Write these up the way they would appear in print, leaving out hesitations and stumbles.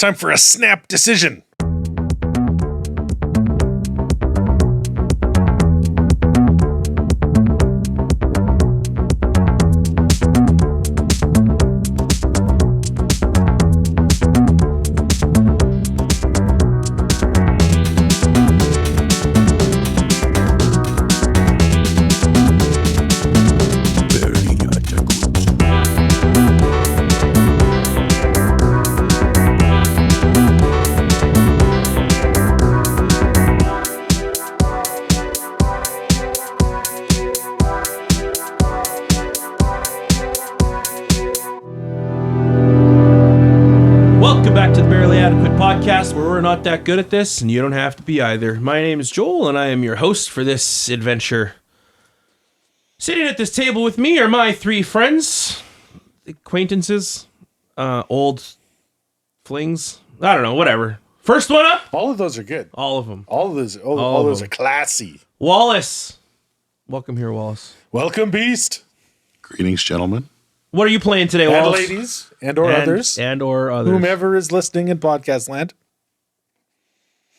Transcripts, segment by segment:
time for a snap decision. Podcast where we're not that good at this, and you don't have to be either. My name is Joel, and I am your host for this adventure. Sitting at this table with me are my three friends, acquaintances, old flings. I don't know, whatever. First one up. All of those are good. All of them. All of those are classy. Wallace. Welcome here, Wallace. Welcome, Beast. Greetings, gentlemen. What are you playing today, Wallace? And ladies, or others. And or others. Whomever is listening in podcast land.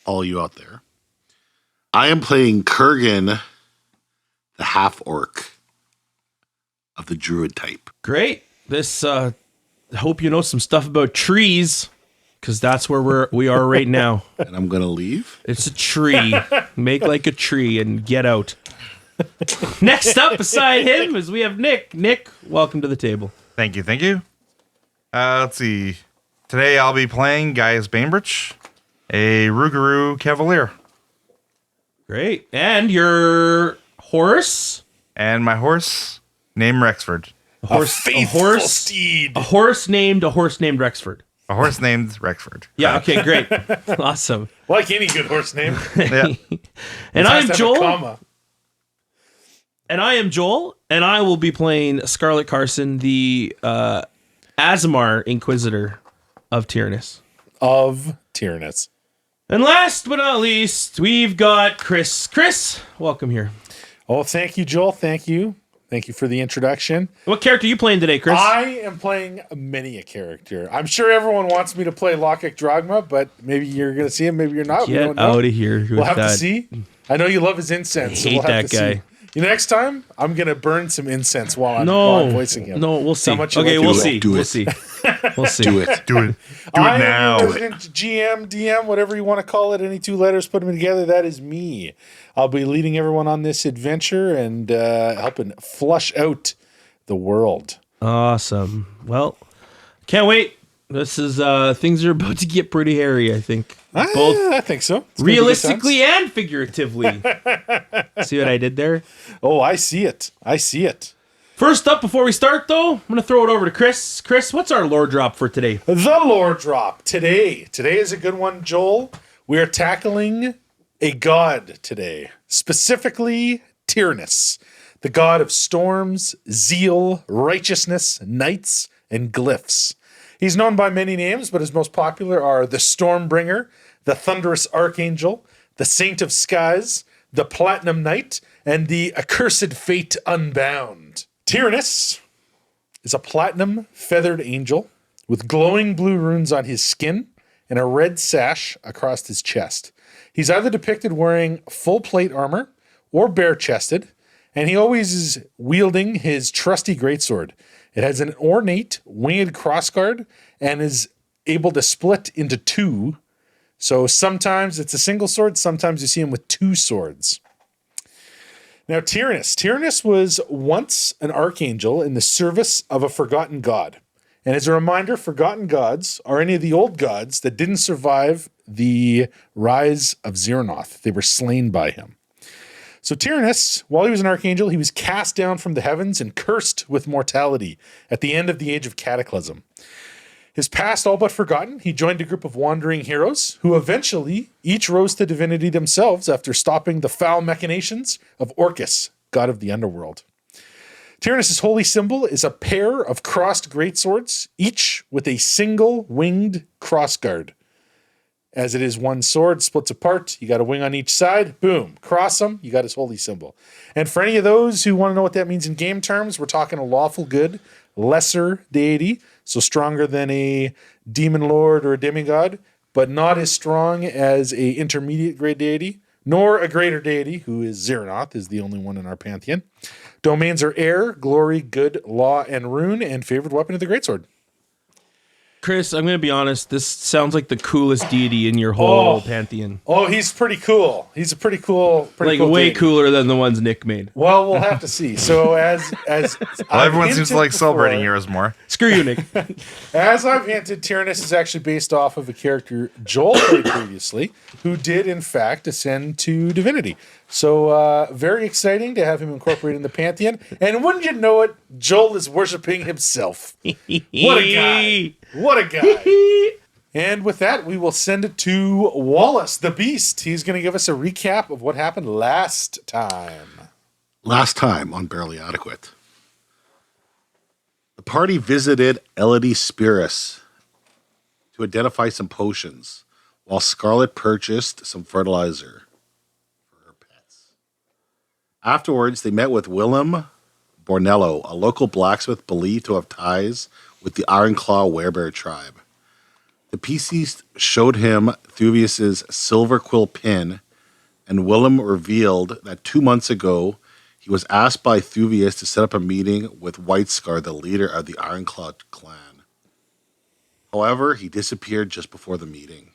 All you out there. I am playing Kurgan, the half-orc of the druid type. Great. This, I hope you know some stuff about trees, because that's where we are right now. And I'm going to leave. It's a tree. Make like a tree and get out. Next up beside him is we have Nick. Nick, welcome to the table. Thank you. Let's see. Today I'll be playing Gaius Bainbridge, a Rougarou Cavalier. Great. And your horse? And my horse named Rexford. A faithful steed. A horse named Rexford. A horse named Rexford. Yeah, okay, great. Awesome. Like any good horse name. Yeah. And I'm Joel. Comma. And I am Joel, and I will be playing Scarlet Carson, the Aasimar Inquisitor of Tyrannus. And last but not least, we've got Chris. Chris, welcome here. Oh, thank you, Joel. Thank you. Thank you for the introduction. What character are you playing today, Chris? I am playing many a character. I'm sure everyone wants me to play Lockek Drogma, but maybe you're going to see him, maybe you're not. Get out of here. We'll have to see. I know you love his incense. I hate that guy. See. Next time, I'm going to burn some incense while I'm voicing him. No, we'll see. Okay, we'll see. Do it. We'll see. We'll see. Do it. Do it now. I'm resident GM, DM, whatever you want to call it. Any two letters, put them together. That is me. I'll be leading everyone on this adventure and helping flush out the world. Awesome. Well, can't wait. This is things are about to get pretty hairy, I think. Both I think so. realistically and figuratively. See what I did there? Oh, I see it. First up, before we start, though, I'm going to throw it over to Chris. Chris, what's our lore drop for today? The lore drop today. Today is a good one, Joel. We are tackling a god today, specifically Tyrannus, the god of storms, zeal, righteousness, knights, and glyphs. He's known by many names, but his most popular are the Stormbringer, the Thunderous Archangel, the Saint of Skies, the Platinum Knight, and the Accursed Fate Unbound. Tyrannus is a platinum feathered angel with glowing blue runes on his skin and a red sash across his chest. He's either depicted wearing full plate armor or bare-chested, and he always is wielding his trusty greatsword. It has an ornate winged crossguard and is able to split into two. So sometimes it's a single sword, sometimes you see him with two swords. Now, Tyrannus was once an archangel in the service of a forgotten god. And as a reminder, forgotten gods are any of the old gods that didn't survive the rise of Xeronoth. They were slain by him. So Tyrannus, while he was an archangel, he was cast down from the heavens and cursed with mortality at the end of the Age of Cataclysm. His past all but forgotten, he joined a group of wandering heroes who eventually each rose to divinity themselves after stopping the foul machinations of Orcus, god of the underworld. Tyrannus' holy symbol is a pair of crossed greatswords, each with a single winged crossguard. As it is one sword, splits apart, you got a wing on each side, boom, cross them, you got his holy symbol. And for any of those who want to know what that means in game terms, we're talking a lawful good, lesser deity, so stronger than a demon lord or a demigod, but not as strong as a intermediate grade deity, nor a greater deity, who is Xeranoth, is the only one in our pantheon. Domains are air, glory, good, law, and rune, and favorite weapon of the greatsword. Chris, I'm going to be honest. This sounds like the coolest deity in your whole pantheon. Oh, he's pretty cool. He's a pretty cool, Like cool way deity. cooler than the ones Nick made. Well, we'll have to see. So as Everyone seems to like celebrating yours more. Screw you, Nick. As I've hinted, Tyrannus is actually based off of a character Joel played previously, who did in fact ascend to divinity. So very exciting to have him incorporated in the pantheon. And wouldn't you know it, Joel is worshiping himself. What a guy! What a guy! And with that, we will send it to Wallace, the Beast. He's going to give us a recap of what happened last time. Last time on Barely Adequate, the party visited Elodie Spirus to identify some potions, while Scarlet purchased some fertilizer for her pets. Afterwards, they met with Willem Bornello, a local blacksmith believed to have ties with the Ironclaw Werebear tribe. The PCs showed him Thuvius's silver quill pin, and Willem revealed that 2 months ago, he was asked by Thuvius to set up a meeting with White Scar, the leader of the Ironclaw clan. However, he disappeared just before the meeting.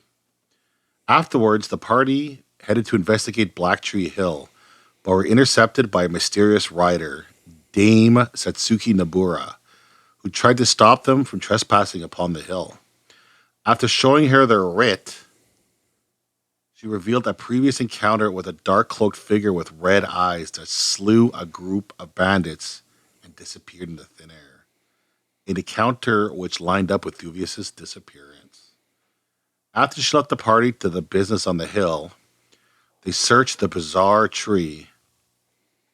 Afterwards, the party headed to investigate Black Tree Hill, but were intercepted by a mysterious rider, Dame Satsuki Nabura, who tried to stop them from trespassing upon the hill. After showing her their writ, she revealed a previous encounter with a dark-cloaked figure with red eyes that slew a group of bandits and disappeared into thin air. An encounter which lined up with Thuvius' disappearance. After she left the party to the business on the hill, they searched the bizarre tree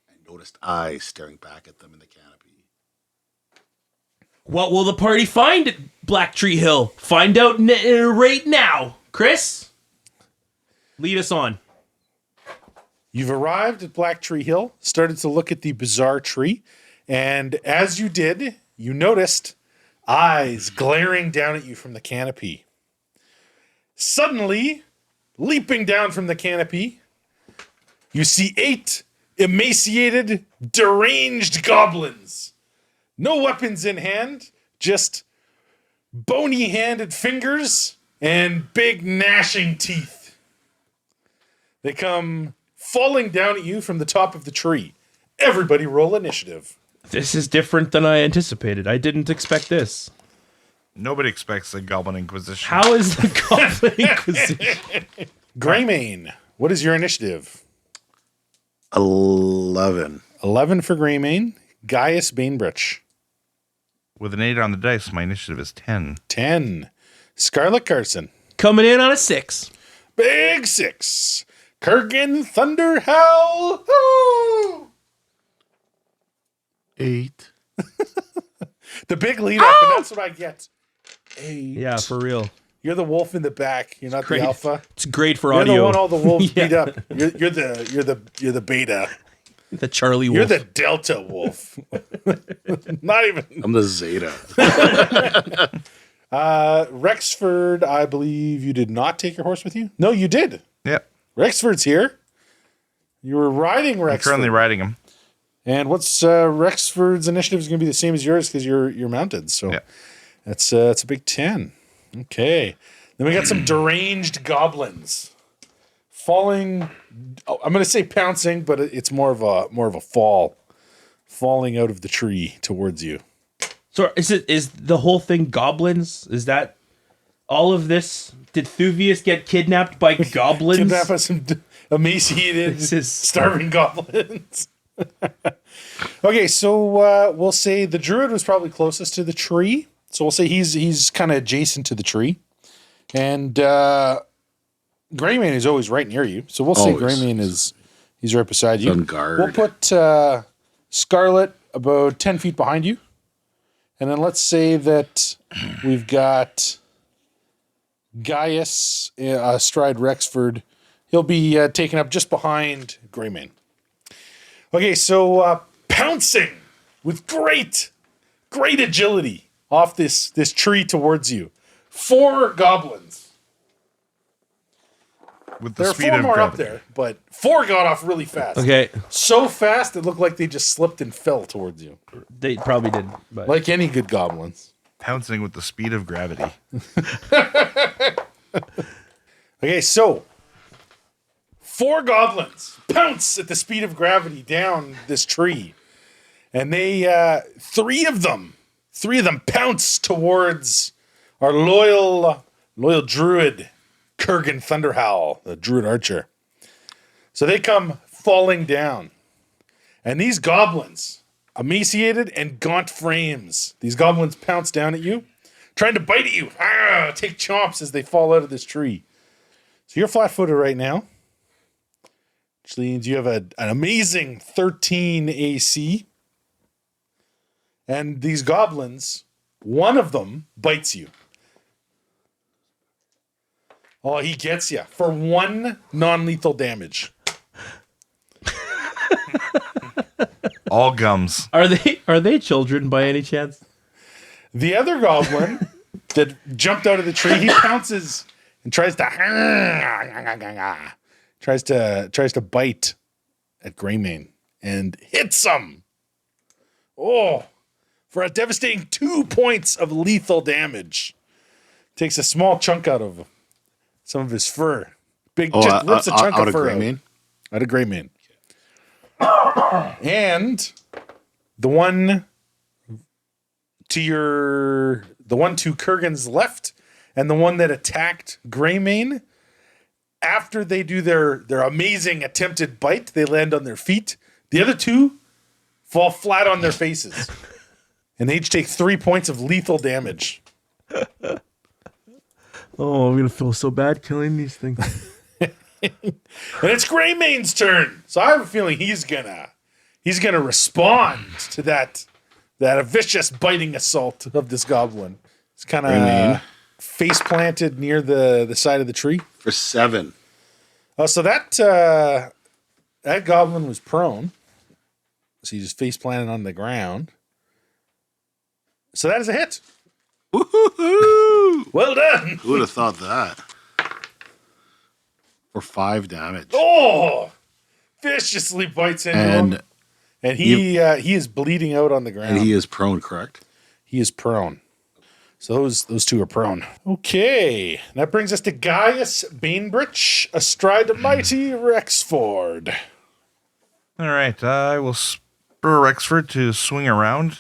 and noticed eyes staring back at them in the canopy. What will the party find at Black Tree Hill? Find out right now. Chris, lead us on. You've arrived at Black Tree Hill, started to look at the bizarre tree, and as you did, you noticed eyes glaring down at you from the canopy. Suddenly, leaping down from the canopy, you see 8 emaciated, deranged goblins. No weapons in hand, just bony-handed fingers and big gnashing teeth. They come falling down at you from the top of the tree. Everybody roll initiative. This is different than I anticipated. I didn't expect this. Nobody expects the Goblin Inquisition. How is the Goblin Inquisition? Greymane, what is your initiative? 11. 11 for Greymane. Gaius Bainbridge, With an 8 on the dice, my initiative is 10. 10. Scarlet Carson, Coming in on a 6. big 6. Kurgan Thunderhowl, woo! 8. The big lead up, and that's what I get. 8. Yeah, for real. You're the wolf in the back. You're not Great. the alpha. It's great for You're audio. the one all the wolves Yeah. beat up. You're the beta. The Charlie Wolf. You're the delta wolf. Not even. I'm the Zeta. Rexford, I believe you did not take your horse with you. No, you did. Yep. Rexford's here. You were riding I'm Rexford. currently riding him. And what's Rexford's initiative is going to be the same as yours because you're mounted. So Yeah. that's a big 10. Okay. Then we got some deranged goblins falling. Oh, I'm going to say pouncing, but it's more of a fall, falling out of the tree towards you. So is the whole thing goblins? Is that all of this? Did Thuvius get kidnapped by goblins? Kidnap us some emaciated, This is- starving goblins. Okay, so we'll say the druid was probably closest to the tree. So we'll say he's kind of adjacent to the tree. And Greymane is always right near you. So we'll say Always. Greymane he's right beside you. On guard. We'll put Scarlet about 10 feet behind you. And then let's say that we've got Gaius astride Rexford. He'll be taken up just behind Greymane. Okay, so pouncing with great great agility off this tree towards you. 4 goblins. With the There are speed 4 of more up gravity. there, but 4 got off really fast. Okay. So fast, it looked like they just slipped and fell towards you. They probably did. But Like any good goblins. Pouncing with the speed of gravity. Okay, so 4 goblins pounce at the speed of gravity down this tree. And they, 3 of them pounce towards our loyal druid, Kurgan Thunderhowl, the druid archer. So they come falling down. And these goblins, emaciated and gaunt frames, these goblins pounce down at you, trying to bite at you. Take chomps as they fall out of this tree. So you're flat-footed right now, which means you have an amazing 13 AC. And these goblins, one of them bites you. Oh, he gets you for 1 non-lethal damage. All gums. are they children by any chance? The other goblin that jumped out of the tree, he pounces and tries to bite at Greymane and hits him. Oh, for a devastating 2 points of lethal damage. Takes a small chunk out of some of his fur. Just rips a chunk of fur Greymane? out of Greymane. And the one to Kurgan's left and the one that attacked Greymane, after they do their amazing attempted bite, they land on their feet. The other 2 fall flat on their faces. And they each take 3 points of lethal damage. Oh, I'm gonna feel so bad killing these things. And it's Greymane's turn. So I have a feeling he's gonna respond to that vicious biting assault of this goblin. It's kind Greymane. of face planted near the side of the tree. For 7. Oh, so that goblin was prone. So he just face planted on the ground. So that is a hit. Woo-hoo-hoo! Well done. Who would have thought that? For 5 damage. Oh, viciously bites into him. And he is bleeding out on the ground. And he is prone, correct? He is prone. So those 2 are prone. Okay. That brings us to Gaius Bainbridge, astride the mighty Rexford. All right. I will spur Rexford to swing around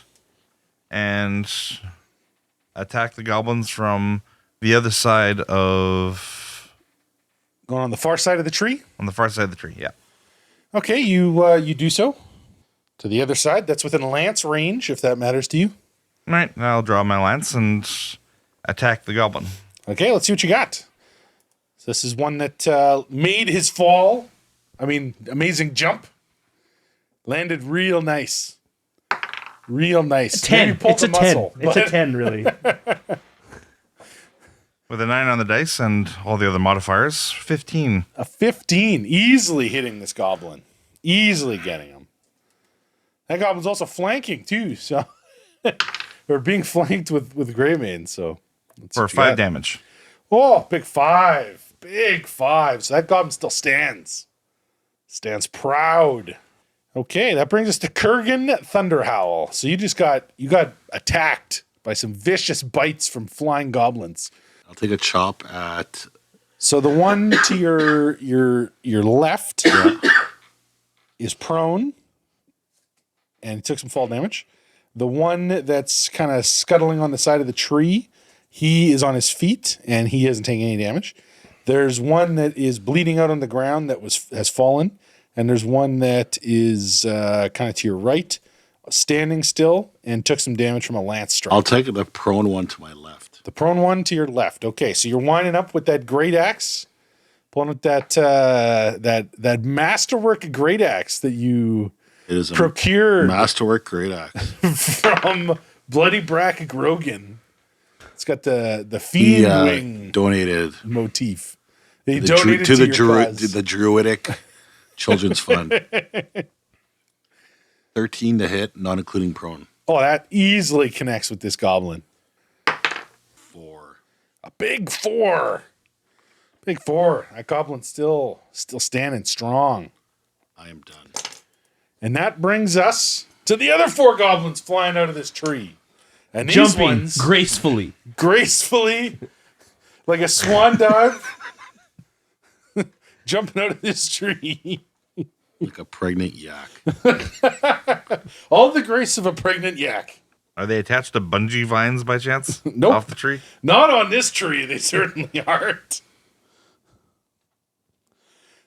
and attack the goblins from the other side of... Going on the far side of the tree? On the far side of the tree, yeah. Okay, you do so. To the other side. That's within lance range, if that matters to you. All right. I'll draw my lance and attack the goblin. Okay, let's see what you got. So this is one that made his fall. I mean, amazing jump. Landed real nice. Real nice. 10. Maybe pulled It's a the 10. muscle, It's a but- 10, really. With a 9 on the dice and all the other modifiers, 15. A 15. Easily hitting this goblin. Easily getting him. That goblin's also flanking, too. So, or being flanked with Greymane. So, let's For see what you 5 got. damage. Oh, big 5. Big 5. So that goblin still stands. Stands proud. Okay, that brings us to Kurgan Thunderhowl. So you got attacked by some vicious bites from flying goblins. I'll take a chop at... So the one to your left is prone, and he took some fall damage. The one that's kind of scuttling on the side of the tree, he is on his feet, and he hasn't taken any damage. There's one that is bleeding out on the ground that has fallen, and there's one that is kind of to your right, standing still, and took some damage from a lance strike. I'll take the prone one to my left. The prone one to your left. Okay, so you're winding up with that great axe, pulling with that masterwork great axe that you It is a procured masterwork great axe. from Bloody Brack Grogan. It's got the He fiend wing donated motif. He the donated to to the your cause. the Druidic Children's Fund. 13 to hit, not including prone. Oh, that easily connects with this goblin. 4. A big 4. Big 4. That goblin's still standing strong. I am done. And that brings us to the other 4 goblins flying out of this tree. And these Jumping ones gracefully. gracefully, like a swan dive, jumping out of this tree. Like a pregnant yak. All the grace of a pregnant yak. Are they attached to bungee vines by chance? Nope. Off the tree? Not on this tree, they certainly aren't.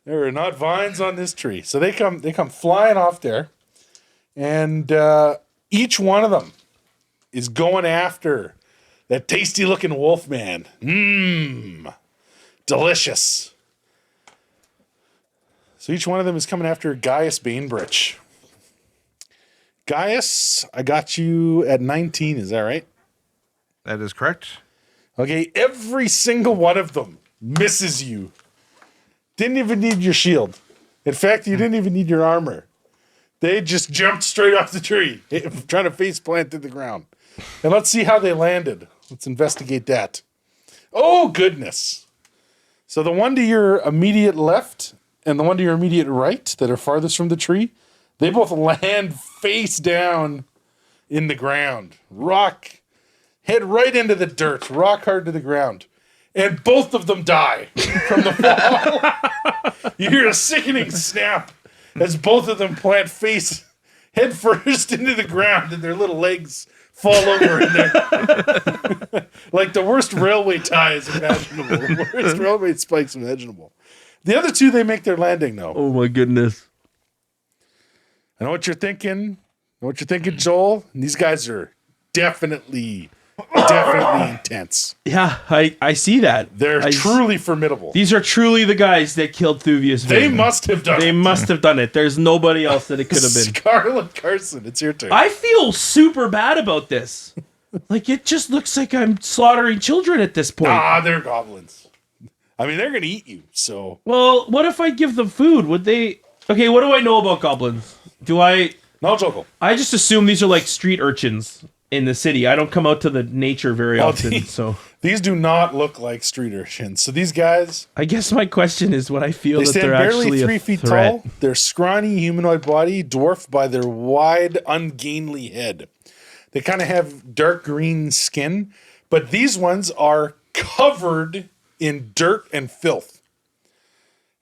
There are not vines on this tree. So they come flying off there. And each one of them is going after that tasty looking wolf man. Mmm. Delicious. So each one of them is coming after Gaius Bainbridge. Gaius, I got you at 19, is that right? That is correct. Okay, every single one of them misses you. Didn't even need your shield. In fact, you didn't even need your armor. They just jumped straight off the tree, trying to face plant to the ground. And let's see how they landed. Let's investigate that. Oh, goodness. So the one to your immediate left and the one to your immediate right that are farthest from the tree, they both land face down in the ground. Head right into the dirt, rock hard to the ground. And both of them die from the fall. You hear a sickening snap as both of them plant head first into the ground and their little legs fall over in there. Like the worst railway ties imaginable. The worst railway spikes imaginable. The other 2, they make their landing, though. Oh, my goodness. I know what you're thinking. Joel. And these guys are definitely intense. Yeah, I see that. They're truly formidable. These are truly the guys that killed Thuvius. They must have done They it. must have done it. There's nobody else that it could have been. Scarlet Carson, it's your turn. I feel super bad about this. Like, it just looks like I'm slaughtering children at this point. They're goblins. I mean, they're going to eat you, so. Well, what if I give them food? Would they... Okay, what do I know about goblins? No, Jokel. I just assume these are like street urchins in the city. I don't come out to the nature very often, so... These do not look like street urchins. So these guys, I guess my question is what I feel they that stand they're barely actually 3 a feet threat. tall. Their scrawny humanoid body dwarfed by their wide, ungainly head. They kind of have dark green skin, but these ones are covered in dirt and filth.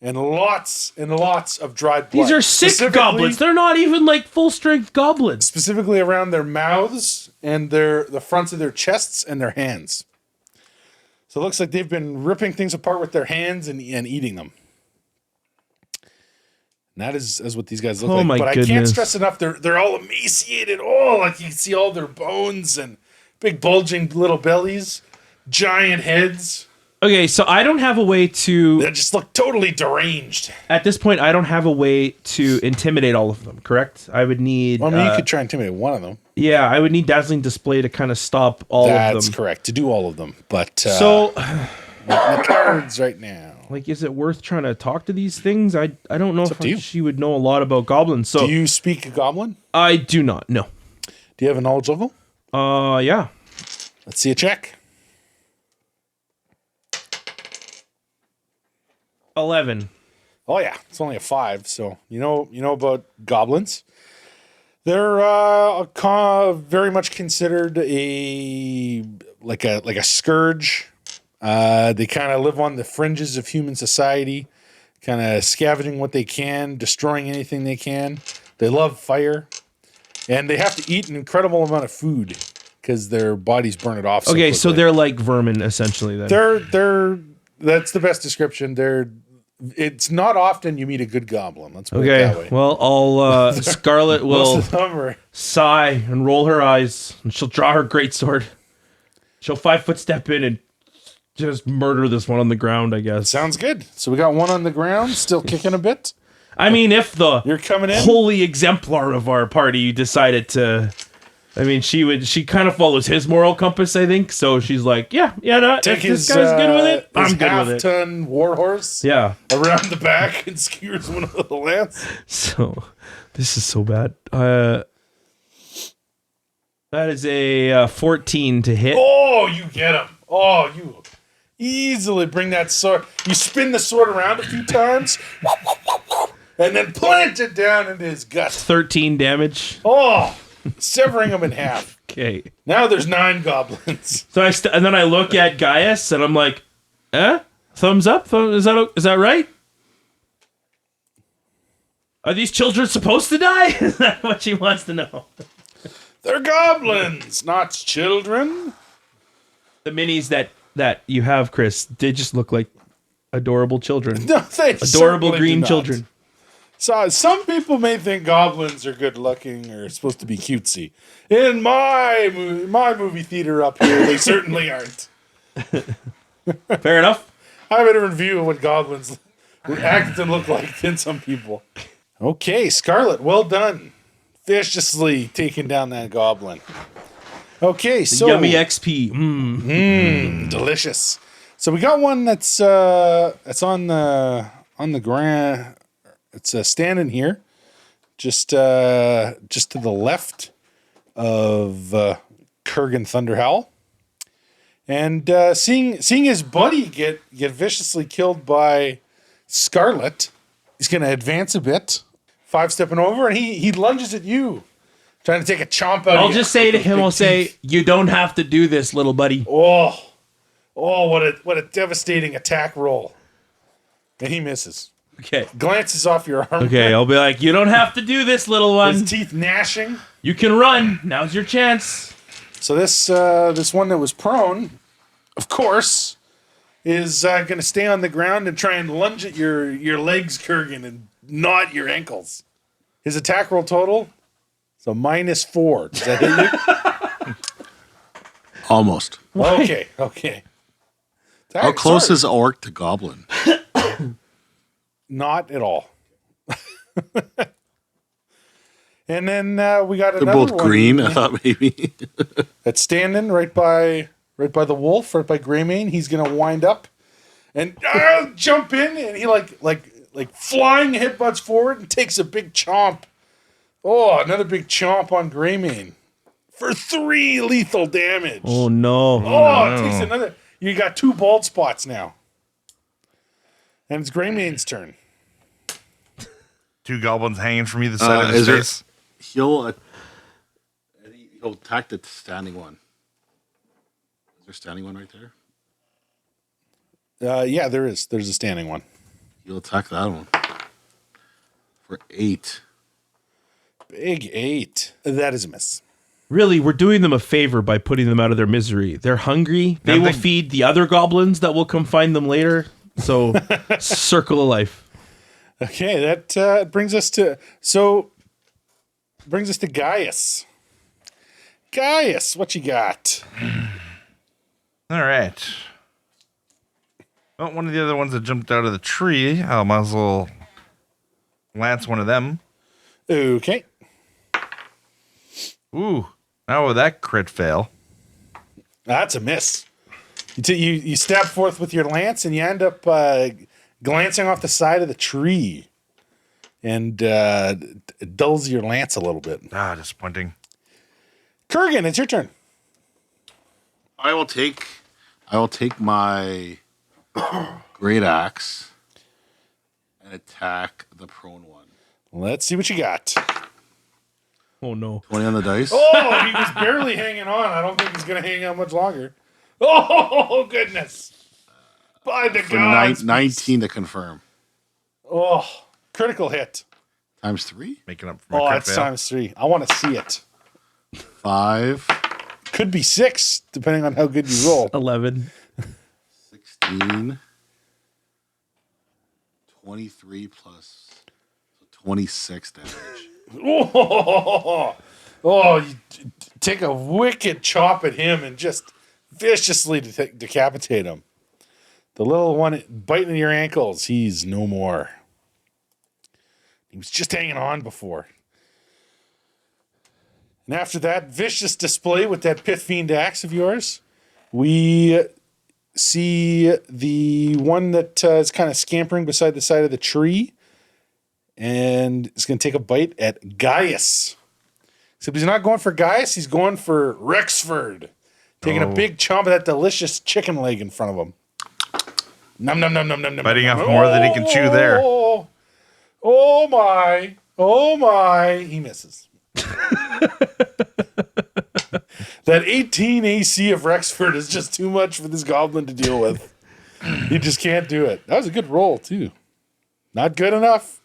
And lots of dried blood. These are sick Specifically- goblins. They're not even like full-strength goblins. Specifically around their mouths and the fronts of their chests and their hands. So it looks like they've been ripping things apart with their hands and eating them. And that is what these guys look like. My But I can't goodness. stress enough, they're all emaciated. Oh, like you can see all their bones and big bulging little bellies, giant heads. Okay, so I don't have a way to... They just look totally deranged. At this point, I don't have a way to intimidate all of them, correct? I would need... Well, I mean, you could try and intimidate one of them. Yeah, I would need Dazzling Display to kind of stop all of That's them. correct, to do all of them. But So, the cards right now. like, is it worth trying to talk to these things? I don't know up to you. if she would know a lot about goblins. So Do you speak Goblin? I do not, no. Do you have a knowledge level? Yeah. Let's see a check. 11. Oh yeah, it's only a 5. So you know about goblins. They're very much considered a scourge. They kind of live on the fringes of human society, kind of scavenging what they can, destroying anything they can. They love fire, and they have to eat an incredible amount of food because their bodies burn it off. Okay, so quickly. they're like vermin, essentially, then. They're that's the best description. It's not often you meet a good goblin. Let's put it that way. Okay, well, I'll... Scarlet will Most of them are sigh and roll her eyes, and she'll draw her greatsword. She'll 5-foot step in and just murder this one on the ground, I guess. sounds good. So we got one on the ground, still kicking a bit. I mean, if the You're coming in. holy exemplar of our party decided to... I mean, she kind of follows his moral compass, I think. So she's like, no, Take if his, this guy's good with it, his I'm good with it. half-ton warhorse Yeah. around the back and skewers one of the lance. So this is so bad. That is a 14 to hit. Oh, you get him. Oh, you easily bring that sword. You spin the sword around a few times and then plant it down into his gut. 13 damage. Oh, severing him in half. Okay. Now there's 9 goblins. So and then I look at Gaius and I'm like, thumbs up? Is that right? Are these children supposed to die? Is that what she wants to know? They're goblins, not children. The minis that you have, Chris, they just look like adorable children. No, they Adorable certainly green do not. children. So some people may think goblins are good looking or supposed to be cutesy. In my movie theater up here, they certainly aren't. Fair enough. I have a different view of what goblins act and look like than some people. Okay, Scarlet, well done. Viciously taking down that goblin. Okay, so Yummy XP. delicious. So we got one that's on the ground. It's standing here, just to the left of Kurgan Thunderhowl, and seeing his buddy get viciously killed by Scarlet, he's going to advance a bit, 5-stepping over, and he lunges at you, trying to take a chomp out. I'll of just say to him, I'll say, you don't have to do this, little buddy. Oh, what a devastating attack roll, and he misses. Okay. Glances off your arm. Okay, I'll be like, you don't have to do this, little His one. teeth gnashing. You can run. Now's your chance. So this one that was prone, of course, is going to stay on the ground and try and lunge at your legs, Kurgan, and not your ankles. His attack roll total, so -4. Does that hit you? Almost. Okay. How close is orc to goblin? Not at all. And then we got They're another both one green. I thought maybe. that's standing right by the wolf, right by Greymane. He's gonna wind up and jump in, and he like flying headbutts forward and takes a big chomp. Oh, another big chomp on Greymane for 3 lethal damage. Oh, no. Oh, it takes another. You got 2 bald spots now, and it's Greymane's turn. 2 goblins hanging from either side of his is there- face. He'll attack the standing one. Is there a standing one right there? Yeah, there is. There's a standing one. He'll attack that one for 8. Big 8. That is a miss. Really, we're doing them a favor by putting them out of their misery. They're hungry. They will feed the other goblins that will come find them later. So, circle of life. Okay, that brings us to Gaius. Gaius, what you got? All right. Well, one of the other ones that jumped out of the tree, I might as well lance one of them. Okay. Ooh, now with that crit fail. That's a miss. You stab forth with your lance, and you end up glancing off the side of the tree, and it dulls your lance a little bit. Ah, disappointing. Kurgan, it's your turn. I will take my great axe and attack the prone one. Let's see what you got. Oh, no. 20 on the dice. Oh, he was barely hanging on. I don't think he's going to hang on much longer. Oh, goodness. By the For gods. 19 to confirm. Oh, critical hit. Times 3? Making up for my Oh, crit that's fail. ×3. I want to see it. 5, Could be 6, depending on how good you roll. 11. 16, 23 plus 26 damage. Oh, you take a wicked chop at him and just viciously decapitate him. The little one biting your ankles, he's no more. He was just hanging on before. And after that vicious display with that Pith Fiend axe of yours, we see the one that is kind of scampering beside the side of the tree and is going to take a bite at Gaius. Except he's not going for Gaius, he's going for Rexford. Taking a big chomp of that delicious chicken leg in front of him. Nom nom nom nom nom nom. Biting off more than he can chew there. Oh my. Oh my. He misses. That 18 AC of Rexford is just too much for this goblin to deal with. He just can't do it. That was a good roll, too. Not good enough.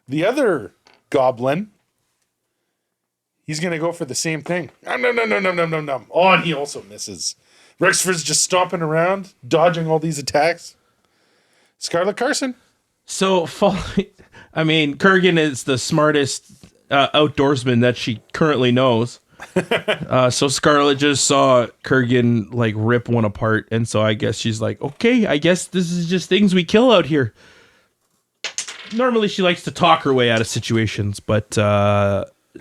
The other goblin, he's going to go for the same thing. No. Oh, and he also misses. Rexford's just stomping around, dodging all these attacks. Scarlet Carson. So, Kurgan is the smartest outdoorsman that she currently knows. So Scarlet just saw Kurgan like rip one apart, and so I guess she's like, okay, I guess this is just things we kill out here. Normally she likes to talk her way out of situations, but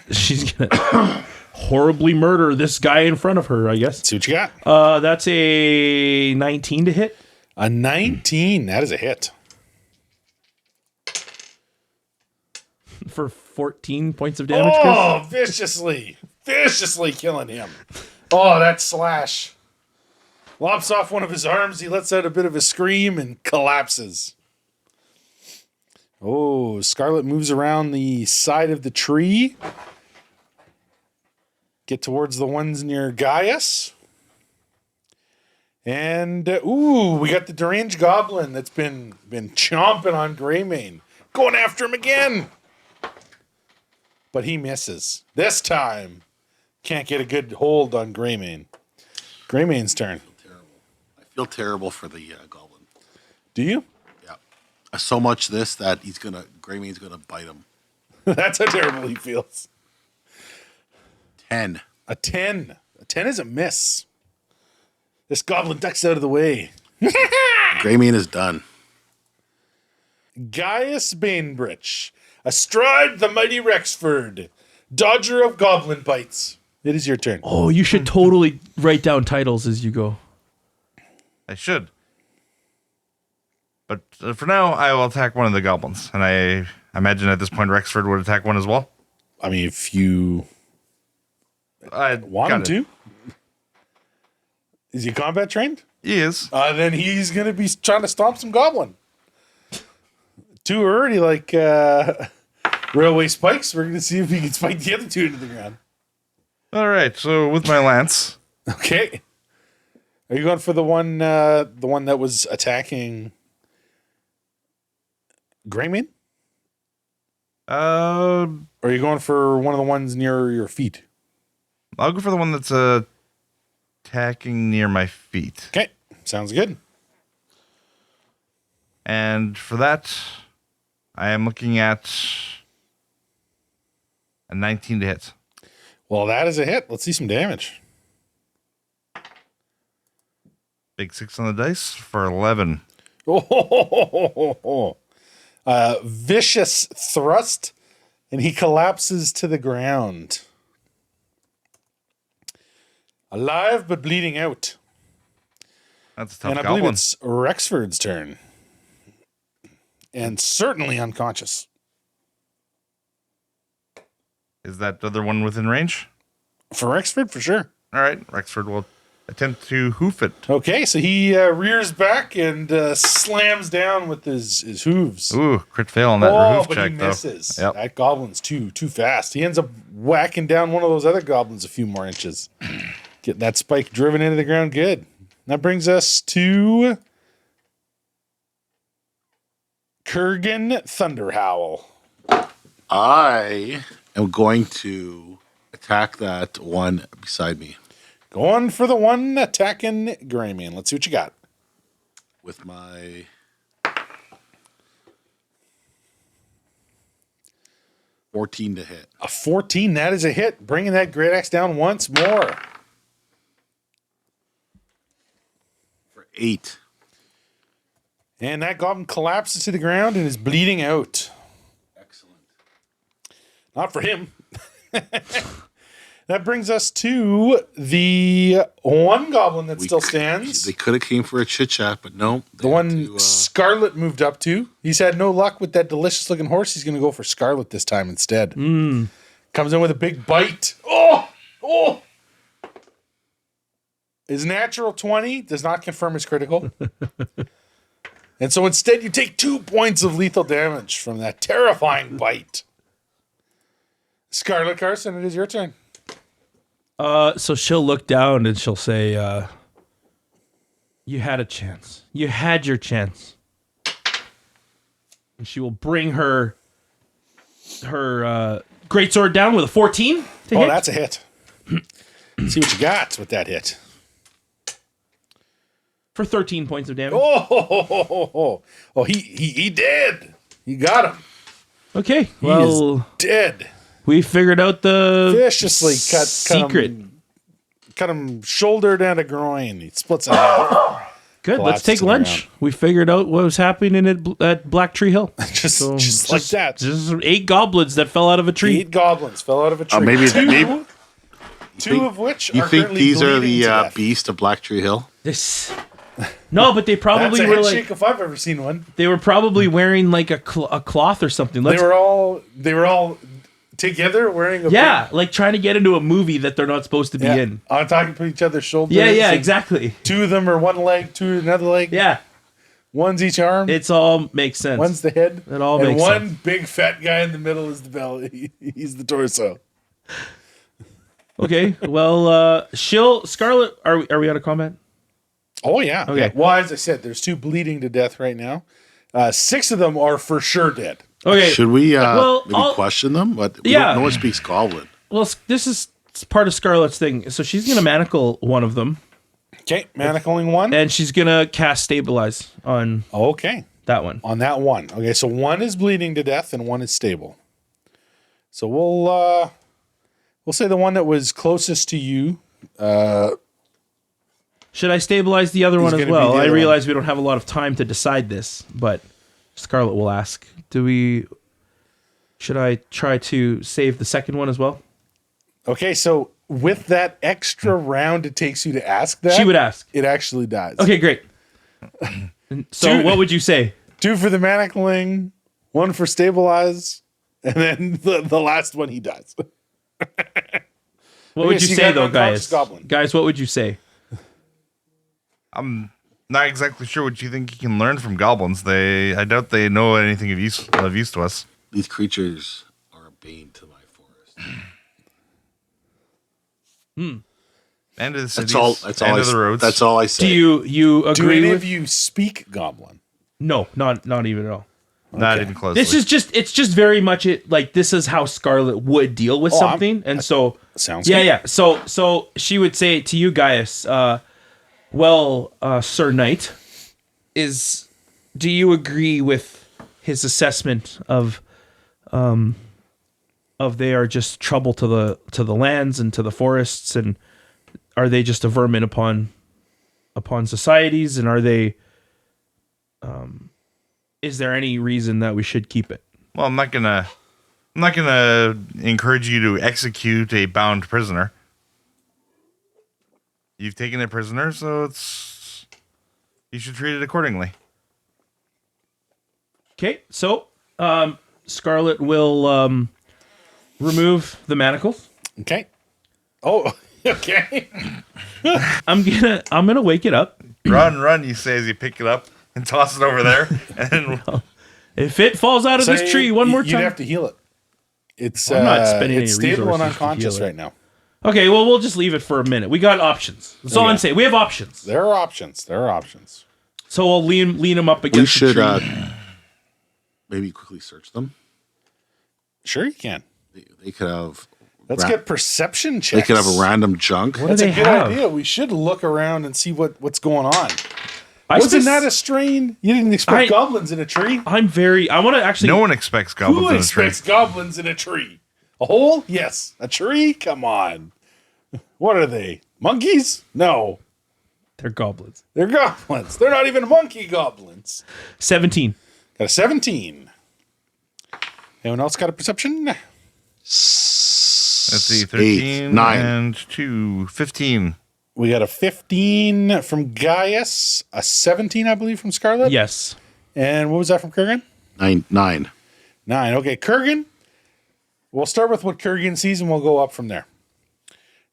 she's gonna horribly murder this guy in front of her, I guess. See what you got. That's a 19 to hit. A 19. That is a hit. For 14 points of damage, Chris. Oh, viciously killing him. Oh, that slash. Lops off one of his arms. He lets out a bit of a scream and collapses. Oh, Scarlet moves around the side of the tree. Get towards the ones near Gaius. And, we got the deranged goblin that's been chomping on Greymane. Going after him again. But he misses. This time, can't get a good hold on Greymane. Greymane's turn. I feel terrible for the goblin. Do you? Yeah. So much this that Greymane's gonna bite him. That's how terrible he feels. 10. A 10. A 10 is a miss. This goblin ducks out of the way. Greymane is done. Gaius Bainbridge. Astride the mighty Rexford, dodger of goblin bites. It is your turn. Oh, you should totally write down titles as you go. I should. But for now, I will attack one of the goblins. And I imagine at this point Rexford would attack one as well. I mean, if you want him to. Is he combat trained? He is. Then he's going to be trying to stomp some goblin. Too early, like railway spikes. We're going to see if he can spike the other two into the ground. All right. So with my lance. Okay. Are you going for the one that was attacking Greymane? Or are you going for one of the ones near your feet? I'll go for the one that's attacking near my feet. Okay. Sounds good. And for that, I am looking at a 19 to hit. Well, that is a hit. Let's see some damage. Big 6 on the dice for 11. Oh, vicious thrust, and he collapses to the ground. Alive, but bleeding out. That's a tough And I goblin. believe it's Rexford's turn. And certainly unconscious. Is that other one within range? For Rexford, for sure. All right. Rexford will attempt to hoof it. Okay, so he rears back and slams down with his hooves. Ooh, crit fail on that hoof but check, he though. misses. Yep. That goblin's too fast. He ends up whacking down one of those other goblins a few more inches. Getting that spike driven into the ground good. That brings us to Kurgan Thunderhowl. I am going to attack that one beside me Going for the one attacking Greymane. Let's see what you got. with my 14 to hit. A 14, that is a hit. Bringing that great axe down once more. For 8. And that goblin collapses to the ground and is bleeding out. Excellent. Not for him. That brings us to the one goblin that still stands. They could have came for a chit chat, but no. The one Scarlet moved up to. He's had no luck with that delicious looking horse. He's going to go for Scarlet this time instead. Comes in with a big bite. Oh! His natural 20 does not confirm his critical. And so instead, you take 2 points of lethal damage from that terrifying bite. Scarlet Carson, it is your turn. So she'll look down and she'll say, you had a chance. You had your chance. And she will bring her greatsword down with a 14 to hit. That's a hit. See what you got with that hit. For 13 points of damage. Oh, he did. You got him. Okay, He well, is dead. we figured out the Viciously cut secret. Cut him shoulder down to groin. He splits it half. Good, let's collapses take to the lunch. ground. We figured out what was happening at Black Tree Hill. just like that. Just 8 goblins that fell out of a tree. 8 goblins fell out of a tree. Maybe two of which you are think currently these are bleeding to the death. beast of Black Tree Hill? This. No, but they That's probably a were handshake like if I've ever seen one. they were probably wearing like a cloth or something. They were all together wearing a like trying to get into a movie that they're not supposed to be in. on talking to each other's shoulders. Yeah, and exactly. 2 of them are one leg, 2 another leg. Yeah, One's each arm. it's all makes sense. One's the head. It all and makes one sense. big fat guy in the middle is the belly. He's the torso. Okay, well, Scarlet, are we out of combat? Oh yeah. Okay. Yeah. Well, as I said, there's 2 bleeding to death right now. 6 of them are for sure dead. Okay, Should we well, maybe I'll- question them? But Yeah. no one speaks Goblin. well, this is part of Scarlet's thing. So she's gonna manacle one of them, Okay, manacling one. and she's gonna cast Stabilize on Okay, that one. on that one. Okay, so one is bleeding to death and one is stable. So we'll say the one that was closest to you. Should I stabilize the other one as gonna be well? the I other realize we don't have a lot of time to decide this, but Scarlet will ask. Should I try to save the second one as well? Okay, so with that extra round it takes you to ask that, She would ask. it actually dies. Okay, great. So Dude. what would you say? 2 for the manacling, 1 for stabilize, and then the last one he dies. What would so you you say got an though, unconscious guys? goblin. Guys, what would you say? I'm not exactly sure what you think you can learn from goblins. I doubt they know anything of use to us. These creatures are a bane to my forest. End of the cities, That's all. That's all. end of the roads. That's all I say. Do you Do agree any with? of you speak goblin? No, not even at all. Not even closely. This is it's just very much like this is how Scarlet would deal with something, and so Sounds yeah, good. yeah. So she would say it to you, Gaius. Sir Knight, do you agree with his assessment of they are just trouble to the lands and to the forests, and are they just a vermin upon societies, and are they is there any reason that we should keep it? Well, I'm not gonna encourage you to execute a bound prisoner. You've taken a prisoner, so you should treat it accordingly. Okay, so Scarlet will remove the manacles. Okay. Oh, okay. I'm gonna wake it up. Run, you say as you pick it up and toss it over there. And If it falls out of So this tree one more You'd time. have to heal it. It's I'm not spending it's any stable and resources to unconscious heal it. right now. Okay, well we'll just leave it for a minute. We got options. That's all Yeah. I'm saying. We have options. There are options. So I'll lean him up We against should the tree. maybe quickly search them. Sure, you can. They could have. Let's get perception They checks. could have a random junk. What That's do a they good have? idea. We should look around and see what's going on. Wasn't Wasn't that a strain? You didn't expect goblins in a tree? I want to actually. no one expects Who goblins in a tree. expects goblins in a tree? A hole? Yes. A tree? Come on. What are they? Monkeys? No. They're goblins. They're goblins. They're not even monkey goblins. 17. Got a 17. Anyone else got a perception? Let's see, 13 9. and 2, 15. We got a 15 from Gaius, a 17, I believe, from Scarlet. Yes. And what was that from Kurgan? 9. 9. Okay, Kurgan, We'll start with what Kurgan sees and we'll go up from there.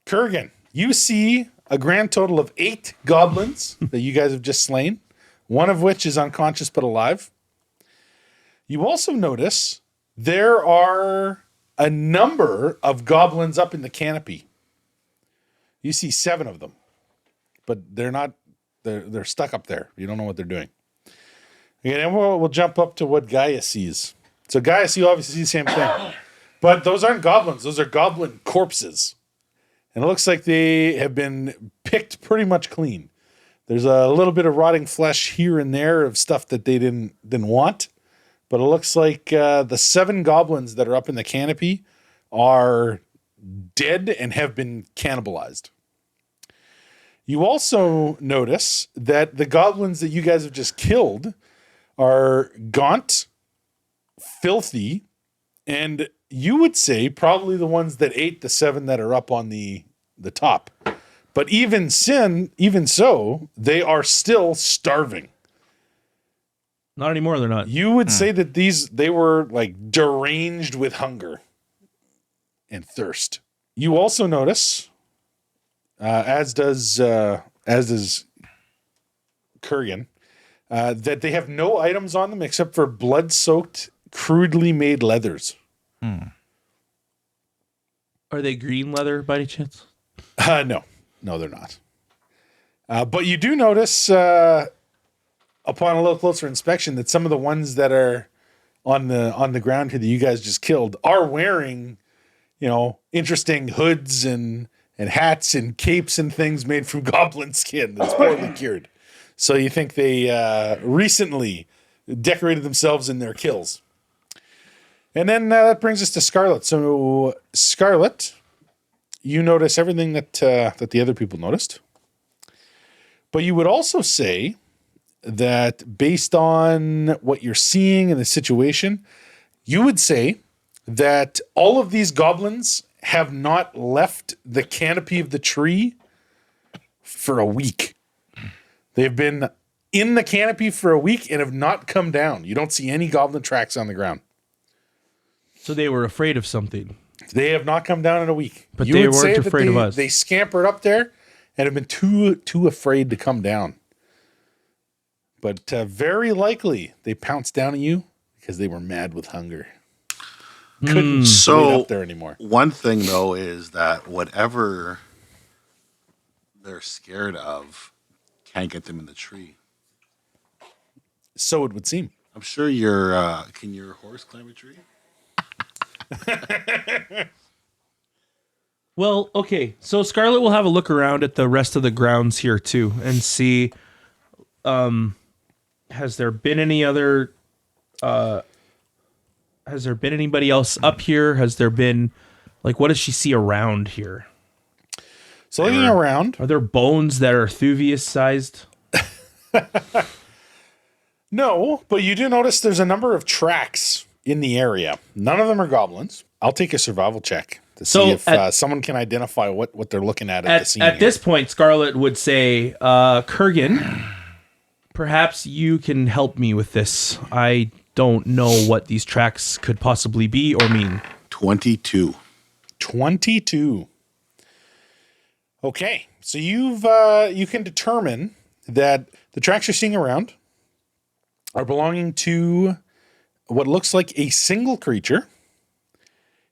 Kurgan, you see a grand total of 8 goblins that you guys have just slain, one of which is unconscious but alive. You also notice there are a number of goblins up in the canopy. You see 7 of them, but they're stuck up there. You don't know what they're doing. Okay, then we'll jump up to what Gaia sees. So Gaia, you obviously see the same thing. But those aren't goblins. Those are goblin corpses. And it looks like they have been picked pretty much clean. There's a little bit of rotting flesh here and there of stuff that they didn't want. But it looks like the 7 goblins that are up in the canopy are dead and have been cannibalized. You also notice that the goblins that you guys have just killed are gaunt, filthy, and you would say probably the ones that ate the 7 that are up on the top. But even so, they are still starving. Not anymore, they're not. You would say that they were like deranged with hunger and thirst. You also notice, as does Kurgan, that they have no items on them except for blood-soaked, crudely made leathers. Are they green leather by any chance? No, they're not. But you do notice, upon a little closer inspection, that some of the ones that are on the ground here that you guys just killed are wearing, interesting hoods and hats and capes and things made from goblin skin that's poorly cured. So you think they recently decorated themselves in their kills. And then that brings us to Scarlet. So Scarlet, you notice everything that the other people noticed. But you would also say that based on what you're seeing in the situation, you would say that all of these goblins have not left the canopy of the tree for a week. They've been in the canopy for a week and have not come down. You don't see any goblin tracks on the ground. So they were afraid of something. They have not come down in a week. But they weren't afraid of us. They scampered up there and have been too afraid to come down. But very likely they pounced down at you because they were mad with hunger. Couldn't wait up there anymore. One thing though is that whatever they're scared of can't get them in the tree. So it would seem. I'm sure can your horse climb a tree? Well, okay. So Scarlet will have a look around at the rest of the grounds here too and see has there been any other has there been anybody else up here? Has there been what does she see around here? So looking around, are there bones that are Thuvius sized? No, but you do notice there's a number of tracks in the area. None of them are goblins. I'll take a survival check to see if someone can identify what they're looking at the scene. At this point, Scarlet would say, Kurgan, perhaps you can help me with this. I don't know what these tracks could possibly be or mean. 22. 22. Okay, so you can determine that the tracks you're seeing around are belonging to what looks like a single creature.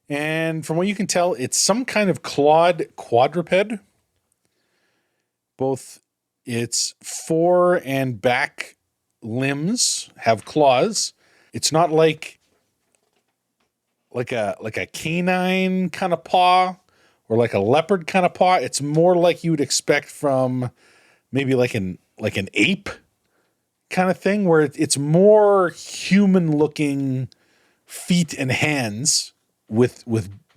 And from what you can tell, it's some kind of clawed quadruped. Both its fore and back limbs have claws. It's not like a canine kind of paw or like a leopard kind of paw. It's more like you would expect from maybe like an ape kind of thing, where it's more human looking feet and hands with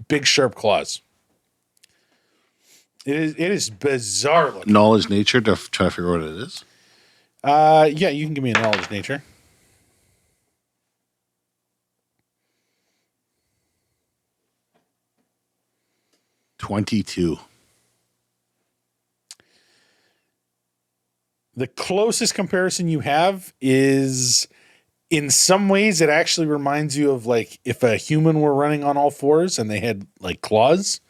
big sharp claws. It is bizarre looking. Knowledge nature to try to figure out what it is. Yeah, you can give me a knowledge nature. $22. The closest comparison you have is in some ways, it actually reminds you of like if a human were running on all fours and they had like claws.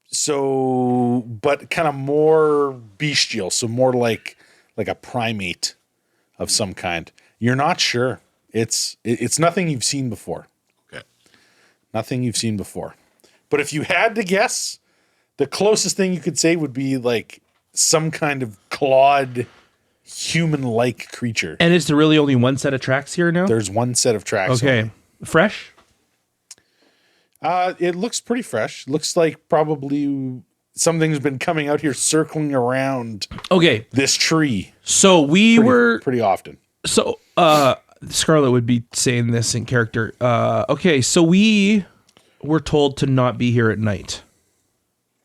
So, but kind of more bestial, so more like a primate of some kind. You're not sure. It's nothing you've seen before. Okay. Nothing you've seen before. But if you had to guess, the closest thing you could say would be like some kind of clawed human-like creature. And is there really only one set of tracks here now? There's one set of tracks. Okay. only. Fresh? It looks pretty fresh. Looks like probably something's been coming out here circling around Okay. this tree So we were pretty often. so Scarlet would be saying this in character. Okay, so we were told to not be here at night.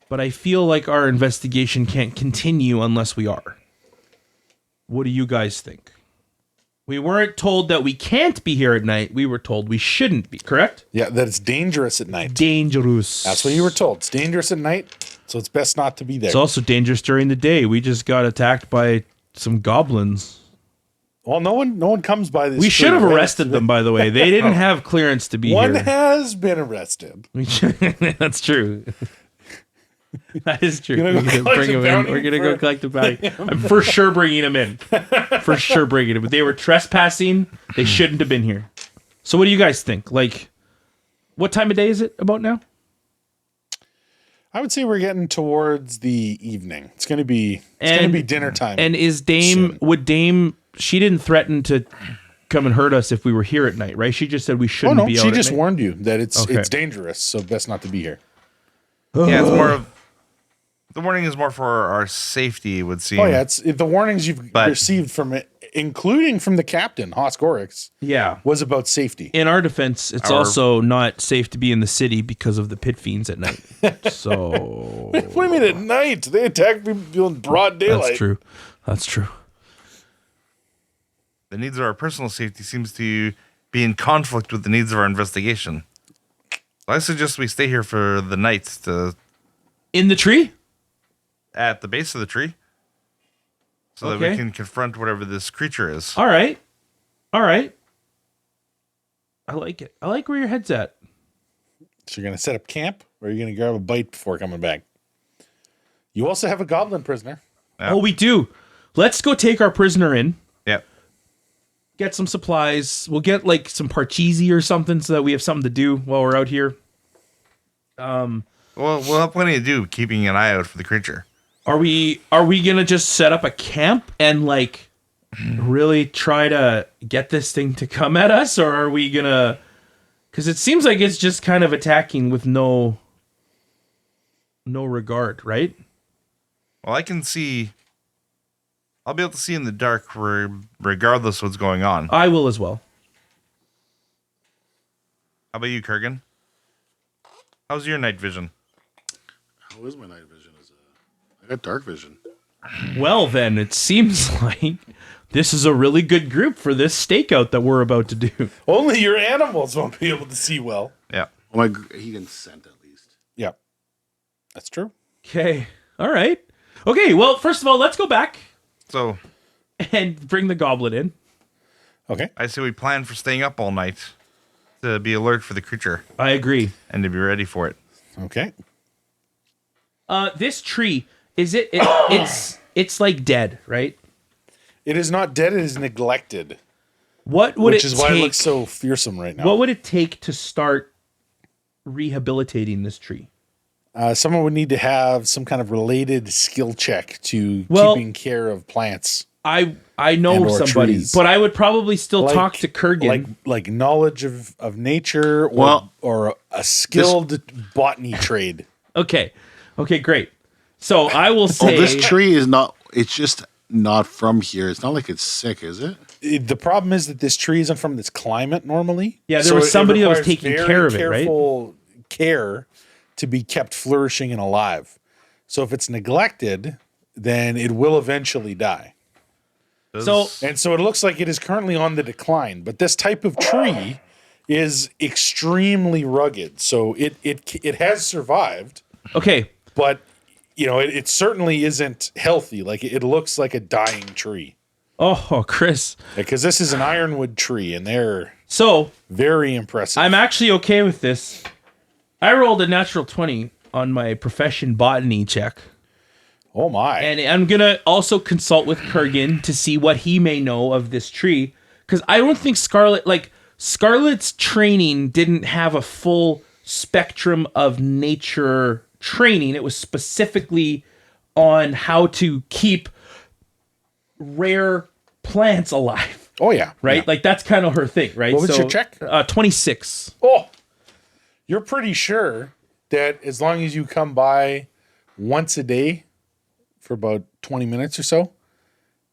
But I feel like our investigation can't continue unless we are. What do you guys think? We weren't told that we can't be here at night. We were told we shouldn't be, correct? Yeah, that it's dangerous at night. Dangerous. That's what you were told. It's dangerous at night, so it's best not to be there. It's also dangerous during the day. We just got attacked by some goblins. Well, no one comes by this. We should tree, have right? arrested them, by the way. They didn't have clearance to be One here. has been arrested. That's true. That is true. You're gonna go collect Bring the him in. bounty We're gonna for- go collect the bounty. I'm for sure bringing him in. For sure bringing him. But they were trespassing. They shouldn't have been here. So what do you guys think? Like, what time of day is it about now? I would say we're getting towards the evening. It's gonna be dinner time. And is Dame? soon. Would Dame? She didn't threaten to come and hurt us if we were here at night, right? She just said we oh shouldn't no, be out she at just night. warned you that it's Okay. dangerous, so best not to be here. Yeah, it's more of the warning is more for our safety. It would seem. Oh yeah, it's the warnings you've But- received from it, including from the captain, Hoscorix, Yeah. was about safety. In our defense, it's also not safe to be in the city because of the pit fiends at night. So What do you mean at night? They attack people in broad daylight. that's true. That's true. The needs of our personal safety seems to be in conflict with the needs of our investigation. I suggest we stay here for the night In the tree? at the base of the tree, so that Okay. we can confront whatever this creature is. All right. All right. I like it. I like where your head's at. So you're gonna set up camp, or you're gonna grab a bite before coming back. You also have a goblin prisoner. Yeah. Oh, we do. Let's go take our prisoner in, Yep. get some supplies. We'll get like some parcheesi or something so that we have something to do while we're out here. Well, we'll have plenty to do keeping an eye out for the creature. Are we gonna just set up a camp and like really try to get this thing to come at us, or are we gonna? Because it seems like it's just kind of attacking with no regard, right? Well, I can see. I'll be able to see in the dark, regardless what's going on. I will as well. How about you, Kurgan? How's your night vision? How is my night vision? I got dark vision. Well, then it seems like this is a really good group for this stakeout that we're about to do. Only your animals won't be able to see well. Yeah. Oh my! He can scent at least. Yeah, that's true. Okay. All right. Okay. Well, first of all, let's go back So and bring the goblin in. Okay. I say we plan for staying up all night to be alert for the creature I agree. and to be ready for it. Okay. This tree it's like dead, right? It is not dead. It is neglected, What would which it is take? why it looks so fearsome right now. What would it take to start rehabilitating this tree? Someone would need to have some kind of related skill check to Well- keeping care of plants. I And know or somebody, trees. but I would probably still Like- talk to Kurgan. Like knowledge of nature, or Well, or a skilled botany trade. Okay, great. So I will Oh, say this tree is not. It's just not from here. It's not like it's sick, is it? The problem is that this tree isn't from this climate normally. Yeah, there was somebody that was requires taking very care of it, right? careful care to be kept flourishing and alive. So if it's neglected, then it will eventually die. So And so it looks like it is currently on the decline. But this type of tree is extremely rugged. So it has survived, okay, but it certainly isn't healthy. Like it looks like a dying tree. Oh, Chris. Because this is an ironwood tree, and they're So very impressive. I'm actually okay with this. I rolled a natural 20 on my profession botany check. Oh my! And I'm going to also consult with Kurgan to see what he may know of this tree. Because I don't think Scarlet's training didn't have a full spectrum of nature training. It was specifically on how to keep rare plants alive. Oh yeah, Right? yeah. Like that's kind of her thing, right? What was your check? 26. Oh, you're pretty sure that as long as you come by once a day for about 20 minutes or so,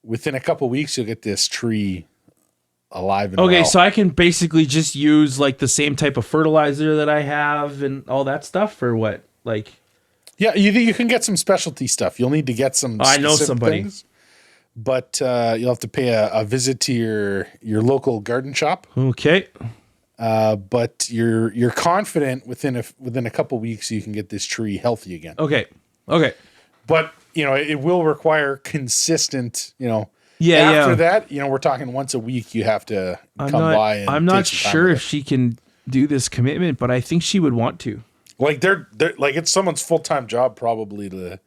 within a couple weeks you'll get this tree alive and Okay, well. so I can basically just use like the same type of fertilizer that I have and all that stuff, or what? Like, Yeah, you can get some specialty stuff. You'll need to get some. I know specific somebody. things, but you'll have to pay a visit to your local garden shop. okay, But you're confident within a couple weeks you can get this tree healthy again. okay. But it will require consistent. Yeah, After yeah. that, we're talking once a week. You have to come by. And I'm not take some time sure with if she can do this commitment, but I think she would want to. Like they're like it's someone's full-time job probably to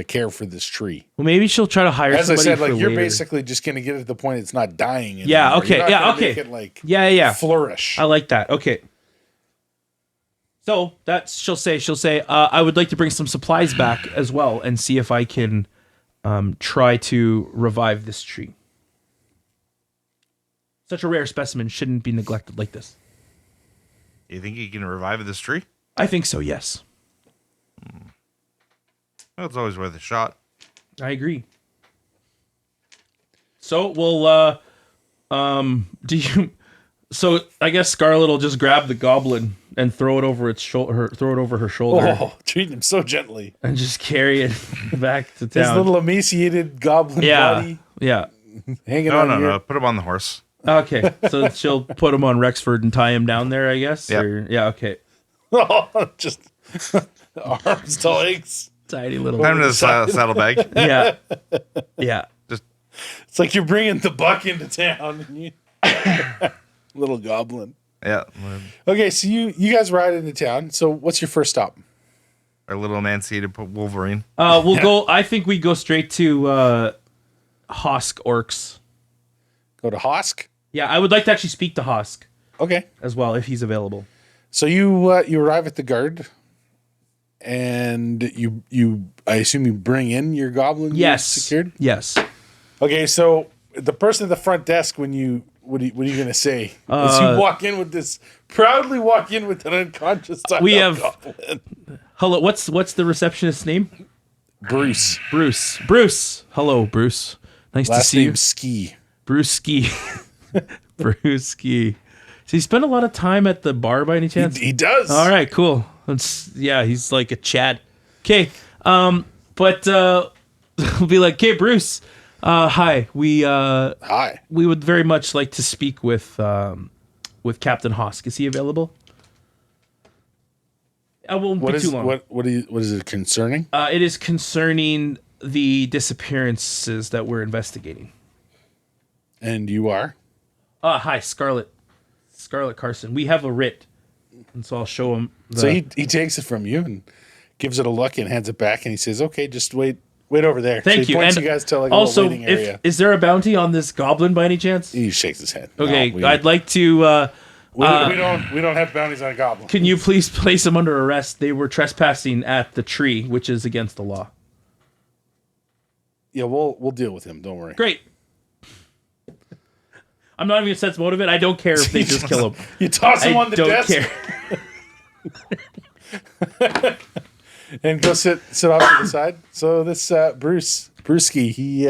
care for this tree. Well, maybe she'll try to hire As I somebody said, for like you're later. basically just going to get it to the point it's not dying anymore. Yeah, okay, You're not yeah, gonna okay. Make it like Yeah. flourish. I like that. Okay. So that's she'll say. I would like to bring some supplies back as well and see if I can try to revive this tree. Such a rare specimen shouldn't be neglected like this. You think you can revive this tree? I think so. Yes, Well, it's always worth a shot. I agree. So we'll do you? So I guess Scarlet will just grab the goblin and throw it over its shoulder. Throw it over her shoulder. Oh, treat him so gently. And just carry it back to His town. little emaciated goblin body Yeah. hanging No, on no, here. no. Put him on the horse. Okay. So she'll put him on Rexford and tie him down there, I guess. Yep. Or, yeah. Okay. Oh, just arms to legs. Tiny little. Time to saddlebag. Yeah. Yeah. It's like you're bringing the buck into town. And little goblin. Yeah. Okay, so you guys ride into town. So what's your first stop? Our little emancipated Wolverine. We'll go. I think we go straight to Hosk Orcs. Go to Hosk? Yeah, I would like to actually speak to Hosk Okay. as well if he's available. So you arrive at the guard, and you I assume you bring in your goblin. you Yes. secured. Yes. Okay, so the person at the front desk, when you what are you gonna say? As you proudly walk in with an unconscious We child have- goblin. Hello. What's the receptionist's name? Bruce. Bruce. Hello, Bruce. Nice to Last see you. name Ski. Bruce Ski. Bruce Ski. Does he spend a lot of time at the bar by any chance? He does. All right, cool. He's like a Chad. Okay, but we'll be like, okay, Bruce. Hi. Hi. We would very much like to speak with Captain Hosk. Is he available? I won't What be is too long. what is it concerning? It is concerning the disappearances that we're investigating. And you are? Hi, Scarlet Carson. We have a writ, and so I'll show him. So he takes it from you and gives it a look and hands it back, and he says, "Okay, just wait over there." Thank so he you. Points And you guys to like a also, little waiting area. is there a bounty on this goblin by any chance? He shakes his head. Okay, No, we I'd like to. we don't have bounties on a goblin. Can you please place them under arrest? They were trespassing at the tree, which is against the law. Yeah, we'll deal with him. Don't worry. Great. I'm not even gonna sense motive it. I don't care if they just kill him. You toss him I on the don't desk care. and go sit off to the side. So this Brewski, he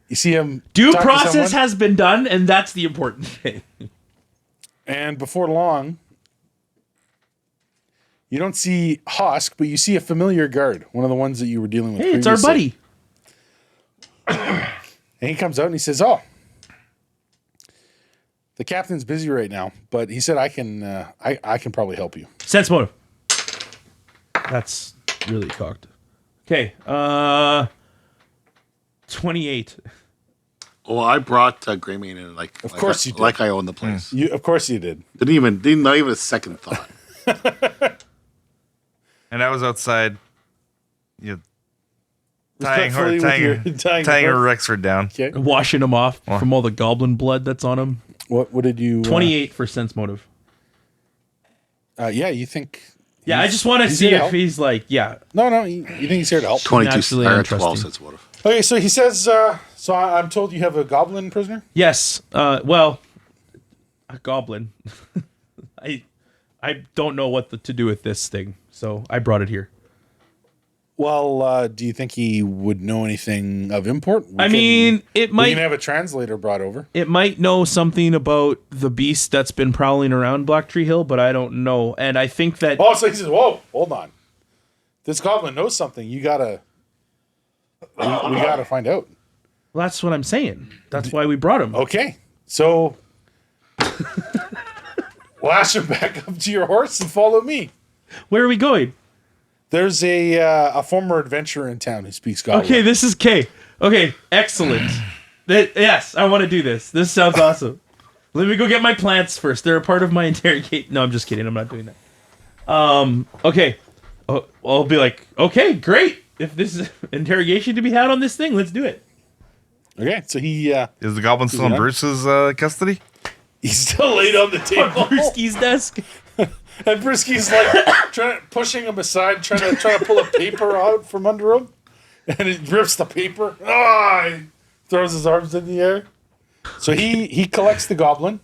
you see him. Due talk to process someone, has been done, and that's the important thing. and before long, you don't see Hosk, but you see a familiar guard, one of the ones that you were dealing with. Hey, it's our previously. buddy. And he comes out and he says, "Oh, the captain's busy right now, but he said I can probably help you." Sense motive. That's really cocked. Okay, 28. Well, I brought Greymane in Of course you did. like I own the place. Of course you did. Not even a second thought. And I was outside, tying Respectfully her Rexford down. Okay. Washing him off from all the goblin blood that's on him. What did you? 28 for sense motive. Yeah, you think? Yeah, I just want to he's see here to if help? he's like, yeah. No. You think he's here to help? 22 Naturally or untrusting. 12 cents motive. Okay, so he says. So I'm told you have a goblin prisoner. Yes. Well, a goblin. I don't know what to do with this thing, so I brought it here. Well, do you think he would know anything of import? It We might. can have a translator brought over. It might know something about the beast that's been prowling around Black Tree Hill, but I don't know. And I think that Oh, so he says, "Whoa, hold on. This goblin knows something. We gotta find out." well, that's what I'm saying. That's why we brought him. Okay, so lash him back up to your horse and follow me. Where are we going? There's a former adventurer in town who speaks goblin. Okay, this is K. Okay, excellent. Yes, I want to do this. This sounds awesome. Let me go get my plants first. They're a part of my interrogate. No, I'm just kidding. I'm not doing that. Okay. I'll be like, okay, great. If this is interrogation to be had on this thing, let's do it. Okay, so he Is the goblin still in not? Bruce's custody? he's still laid on the table. Brewski's desk. And Brisky's like pushing him aside, trying to pull a paper out from under him, and he rips the paper. He throws his arms in the air. So he collects the goblin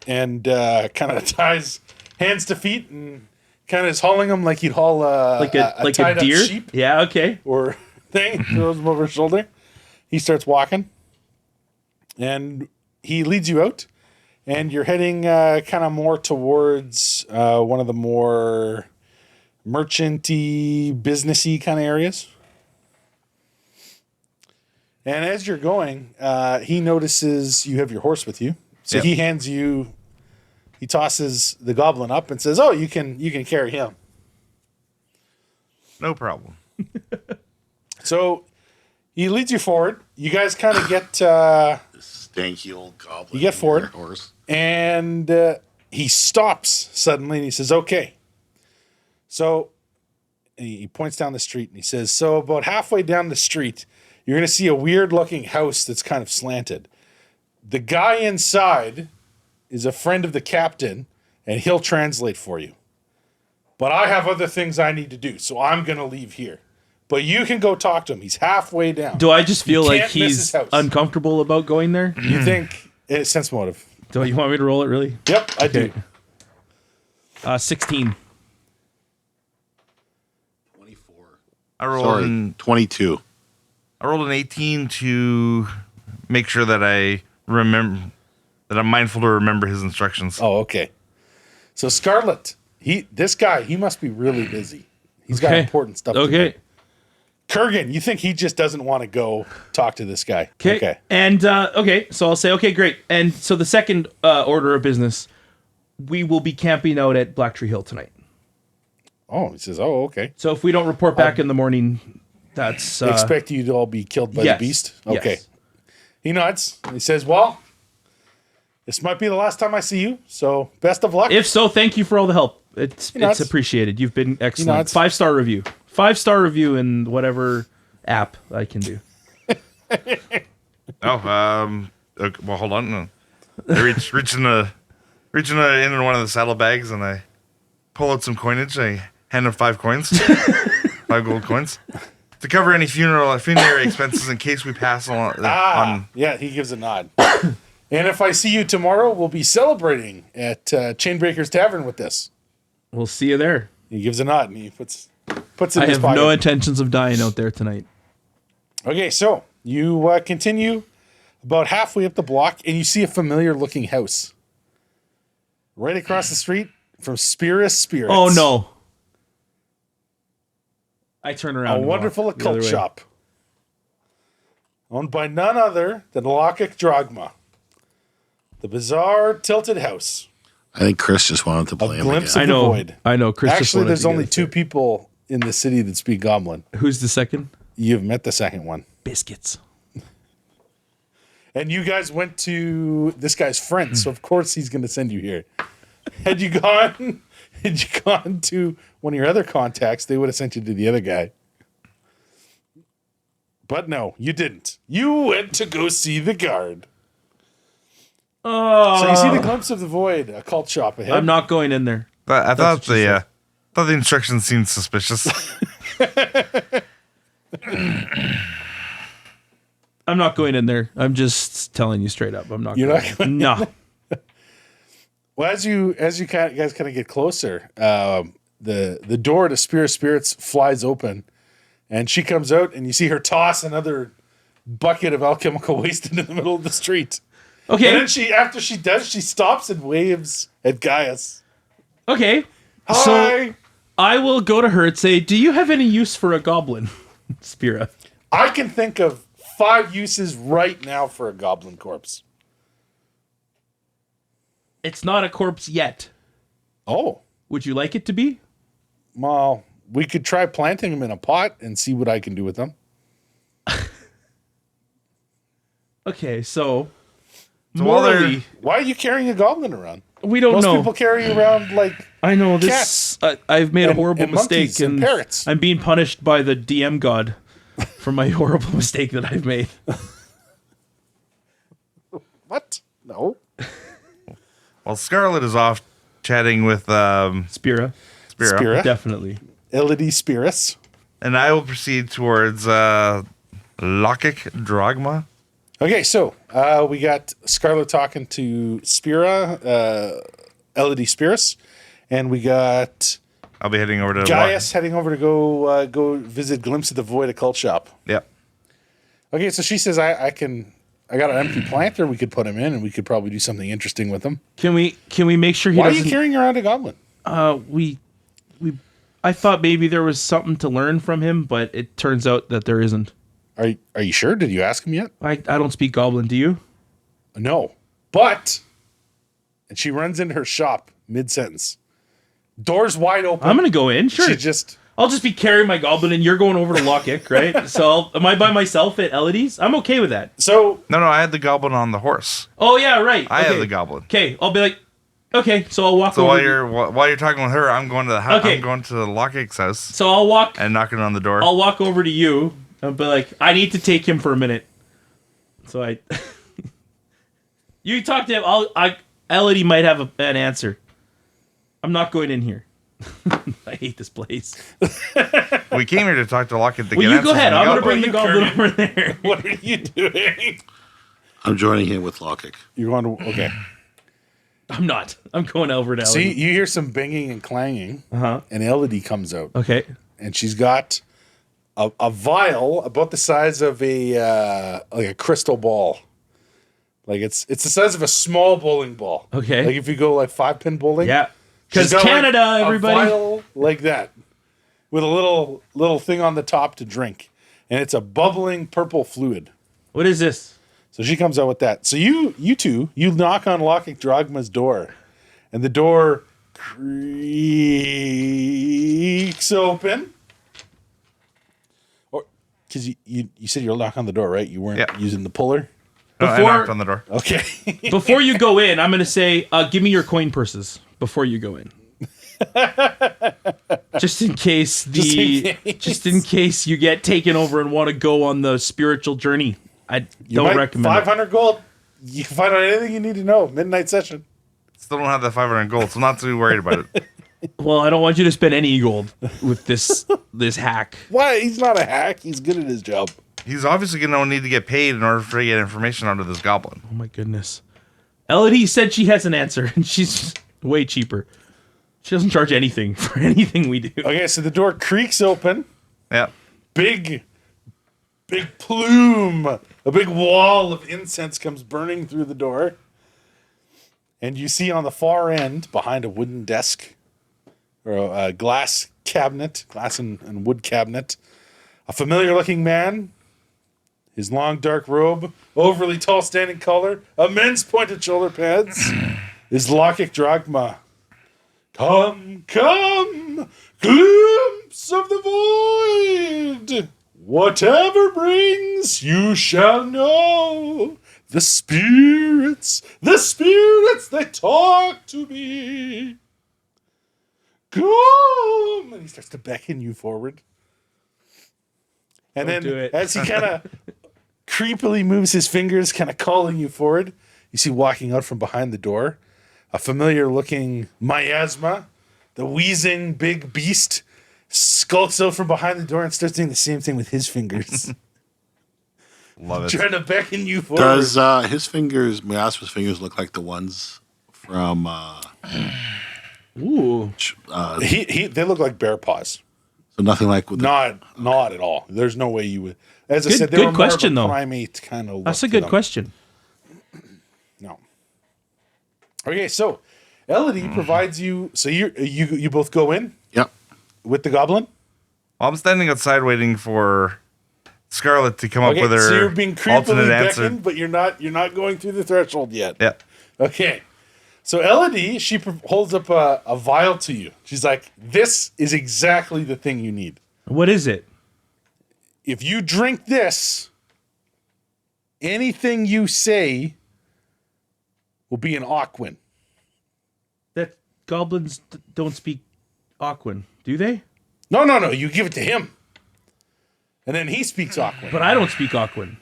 and kind of ties hands to feet and kind of is hauling him like he'd haul Like a tied up deer? sheep Yeah, okay. or thing. Throws him over his shoulder. He starts walking, and he leads you out. And you're heading kind of more towards one of the more merchant-y, business-y kind of areas. And as you're going, he notices you have your horse with you. So Yep. he tosses the goblin up and says, "Oh, you can carry him." No problem. So he leads you forward. You guys kind of get... Stanky old goblin. You get forward. Horse. And he stops suddenly and he says, "Okay." So and he points down the street and he says, "So about halfway down the street, you're going to see a weird looking house that's kind of slanted. The guy inside is a friend of the captain and he'll translate for you. But I have other things I need to do, so I'm going to leave here. But you can go talk to him. He's halfway down." Do I just feel like can't miss his he's house. uncomfortable about going there? You think it's sense motive? Do you want me to roll it really? Yep, I do. 16. 24. I rolled Sorry, 22. I rolled an 18 to make sure that I remember that I'm mindful to remember his instructions. Oh, okay. So Scarlet, this guy, he must be really busy. He's got Okay. important stuff to Okay. do. Kurgan, you think he just doesn't want to go talk to this guy? Okay. And okay, so I'll say, okay, great. And so the second order of business, we will be camping out at Black Tree Hill tonight. Oh, he says, "Oh, okay." So if we don't report back in the morning, that's Expect you to all be killed by yes. the beast? Yes. Okay. He nods. He says, "Well, this might be the last time I see you, so best of luck." If so, thank you for all the help. It's nods. appreciated. You've been excellent. nods. 5-star review. 5-star review in whatever app I can do. Okay, well, hold on. I reach in one of the saddlebags and I pull out some coinage. I hand him 5 coins, 5 gold coins, to cover any funerary expenses in case we pass on. Yeah, he gives a nod. And if I see you tomorrow, we'll be celebrating at Chainbreaker's Tavern with this. We'll see you there. He gives a nod and he puts it in I his have pocket. no intentions of dying out there tonight. Okay, so you continue about halfway up the block and you see a familiar looking house. Right across the street from Spirits. Oh no. I turn around. A and walk wonderful the other occult way. shop. Owned by none other than Lokic Drogma. The bizarre tilted house. I think Chris just wanted to A play him glimpse again. of I the know. void. I know. Chris just Actually, wanted there's to only get 2 it. people in the city that speak Goblin. Who's the second? You've met the second one. Biscuits. And you guys went to this guy's friend, so of course he's going to send you here. Had you gone to one of your other contacts, they would have sent you to the other guy. But no, you didn't. You went to go see the guard. So you see the glimpse of the void, a cult shop ahead. I'm not going in there. But I thought the instructions seemed suspicious. I'm not going in there. I'm just telling you straight up. I'm not. You're not going. No. Well, as you guys kind of get closer, the door to Spear of Spirits flies open, and she comes out, and you see her toss another bucket of alchemical waste into the middle of the street. Okay. And then after she does, she stops and waves at Gaius. Okay. Hi. So I will go to her and say, "Do you have any use for a goblin, Spira?" I can think of 5 uses right now for a goblin corpse. It's not a corpse yet. Oh, Would you like it to be? well, we could try planting them in a pot and see what I can do with them. Okay, so while they're- morally, Why are you carrying a goblin around? we don't Most know. people carry around like I know this. cats I've made a and- horrible and monkeys mistake, and parrots. I'm being punished by the DM god for my horrible mistake that I've made. what? No. While Scarlet is off chatting with Spira, Spira, Spira. definitely. Elodie Spirus. and I will proceed towards Lokic Dragma. Okay, so we got Scarlet talking to Spira, Elodie Spirus, and we got I'll be heading over to Gaius heading over to go visit Glimpse of the Void, a cult shop. Yep. Okay, so she says I got an empty planter we could put him in, and we could probably do something interesting with him. Can we make sure he Why are you doesn't? carrying around a goblin? I thought maybe there was something to learn from him, but it turns out that there isn't. Are you sure? Did you ask him yet? I don't speak Goblin. Do you? No. But, and she runs into her shop mid-sentence. Doors wide open. I'm gonna go in. Sure. I'll just be carrying my Goblin, and you're going over to Lokic, right? So am I by myself at Elodie's? I'm okay with that. So, No, I had the goblin on the horse. Oh yeah, right. I okay. have the goblin. Okay, I'll be like, okay, so I'll walk So over. while you're talking with her, I'm going to the house. Okay. I'm going to Lokic's house So I'll walk. and knocking on the door. I'll walk over to you and be like, I need to take him for a minute. So I, you talk to him. Elodie might have an answer. I'm not going in here. I hate this place. We came here to talk to Lokic to Well, get you answers go ahead. from the I'm gonna goblin. bring the Goblin over there. what are you doing? I'm joining him with Lokic. You're going to, okay. I'm not. I'm going over to Elodie. See, you hear some banging and clanging, and Elodie comes out. Okay. And she's got a vial about the size of a crystal ball. Like it's the size of a small bowling ball. Okay. Like if you go like 5-pin bowling. Yeah. She's Because got, Canada, like, everybody. A vial like that, with a little thing on the top to drink, and it's a bubbling purple fluid. What is this? So she comes out with that. So you two knock on Lokic Dragma's door, and the door creaks open. Or because you said you'll knock on the door, right? You weren't Yeah. using the puller. No, I Before- knocked on the door. Okay. Before you go in, I'm gonna say, give me your coin purses before you go in. Just in case just in case you get taken over and want to go on the spiritual journey. I don't recommend it. 500 gold. You can find out anything you need to know. Midnight session. Still don't have that 500 gold, so I'm not too worried about it. Well, I don't want you to spend any gold with this hack. Why? He's not a hack. He's good at his job. He's obviously going to need to get paid in order for to get information out of this goblin. Oh my goodness. Elodie said she has an answer, and she's way cheaper. She doesn't charge anything for anything we do. Okay, so the door creaks open. Yeah. Big plume, a big wall of incense comes burning through the door. And you see on the far end, behind a wooden desk, or a glass cabinet, glass and wood cabinet, a familiar looking man, his long dark robe, overly tall standing collar, immense pointed shoulder pads, is Lokic Dragma. Come, glimpse of the void. Whatever brings, you shall know. The spirits, they talk to me. Come. And he starts to beckon you forward. And Don't do then it. as he kind of creepily moves his fingers, kind of calling you forward, you see walking out from behind the door a familiar looking miasma, the wheezing big beast, skulks out from behind the door and starts doing the same thing with his fingers. Love it. Trying to beckon you forward. Does his fingers, Miasma's fingers, look like the ones from? Ooh. They look like bear paws. So nothing like with Not at all. There's no way you would. As I Good- said, they good were more question, of a though. primate kind of. That's a good question. No. Okay, so Elodie provides you. So you both go in Yep. with the goblin. Well, I'm standing outside waiting for Scarlet to come up Okay, with her so you're being alternate creepily answer. beckoned, but you're not going through the threshold yet. Yeah. Okay. So Elodie, she holds up a vial to you. She's like, "This is exactly the thing you need. What is it? If you drink this, anything you say will be an Aquan." That goblins don't speak Aquan, do they? No. You give it to him, and then he speaks Aquan. But I don't speak Aquan.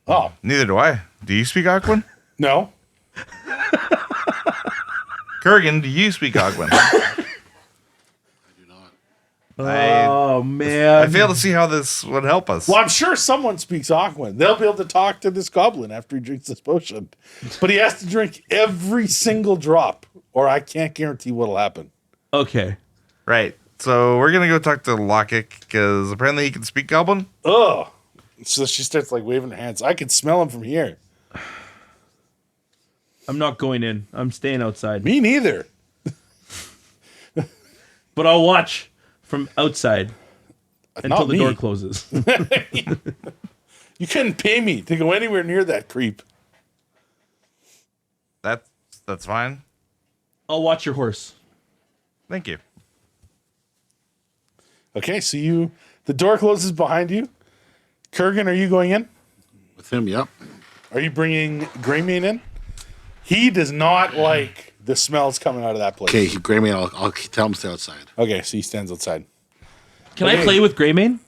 Oh Neither do I. Do you speak Aquan? no. Kurgan, do you speak Aquan? Oh man! I fail to see how this would help us. Well, I'm sure someone speaks Aquan. They'll be able to talk to this goblin after he drinks this potion, but he has to drink every single drop, or I can't guarantee what'll happen. Okay. Right. So we're gonna go talk to Lockett because apparently he can speak Goblin. Ugh. So she starts like waving her hands. I can smell him from here. I'm not going in. I'm staying outside. Me neither. But I'll watch from outside until Not the me. door closes. You couldn't pay me to go anywhere near that creep. That's fine. I'll watch your horse. Thank you. Okay, so the door closes behind you. Kurgan, are you going in? with him. Yep. Are you bringing Greymane in? He does not like the smells coming out of that place. Okay, Greymane, I'll tell him to stay outside. Okay, so he stands outside. Can Okay. I play with Greymane?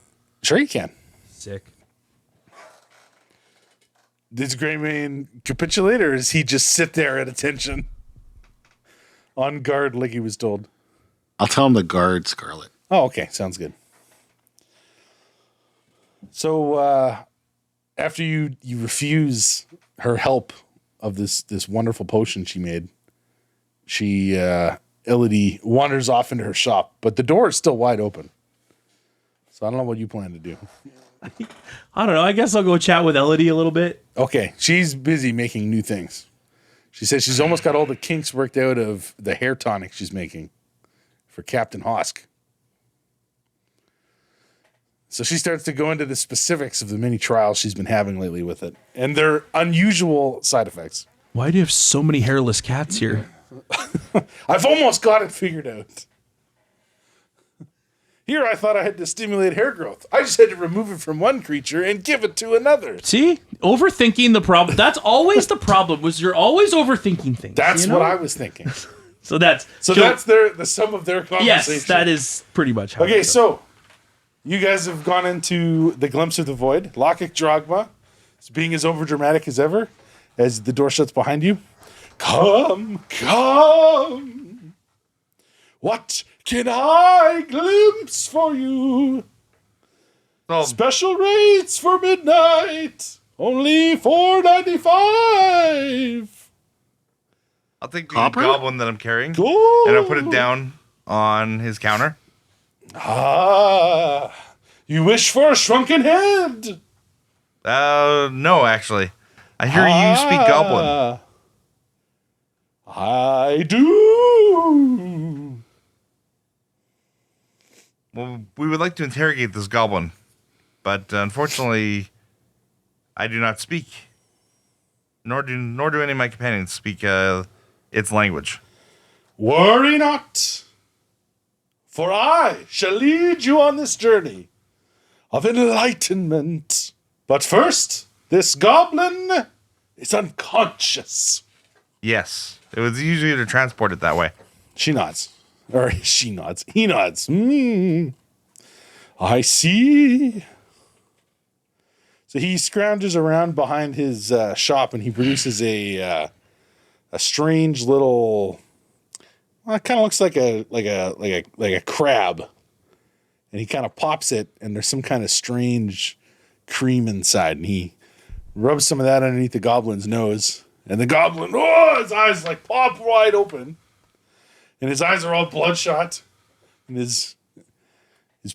Sure you can. Sick. Does Greymane capitulate, or does he just sit there at attention? On guard like he was told. I'll tell him to guard Scarlet. Oh, okay. Sounds good. So after you refuse her help of this wonderful potion she made, she Elodie wanders off into her shop, but the door is still wide open. So I don't know what you plan to do. I don't know. I guess I'll go chat with Elodie a little bit. Okay, she's busy making new things. She says she's almost got all the kinks worked out of the hair tonic she's making for Captain Hosk. So she starts to go into the specifics of the many trials she's been having lately with it and their unusual side effects. Why do you have so many hairless cats here? I've almost got it figured out. Here I thought I had to stimulate hair growth. I just had to remove it from one creature and give it to another. See? Overthinking the problem. That's always the problem, was you're always overthinking things. That's you know? what I was thinking. So that's The sum of their conversation. yes, that is pretty much how Okay, it goes. so you guys have gone into the glimpse of the void. Lockett Drogma is being as overdramatic as ever as the door shuts behind you. Come, come. What can I glimpse for you? So Special rates for midnight. Only $4.95. I'll take the Copper? goblin that I'm carrying Gold. and I'll put it down on his counter. Ah, you wish for a shrunken head. No, actually. I hear you speak goblin. I do. Well, we would like to interrogate this goblin, but unfortunately, I do not speak. Nor do any of my companions speak its language. Worry not, for I shall lead you on this journey of enlightenment. But first, this goblin is unconscious. Yes. It was easier to transport it that way. She nods. Or she nods. He nods. I see. So he scrounges around behind his shop and he produces a strange little. Well, it kind of looks like a crab, and he kind of pops it, and there's some kind of strange cream inside, and he rubs some of that underneath the goblin's nose, and the goblin, his eyes like pop wide open, and his eyes are all bloodshot, and his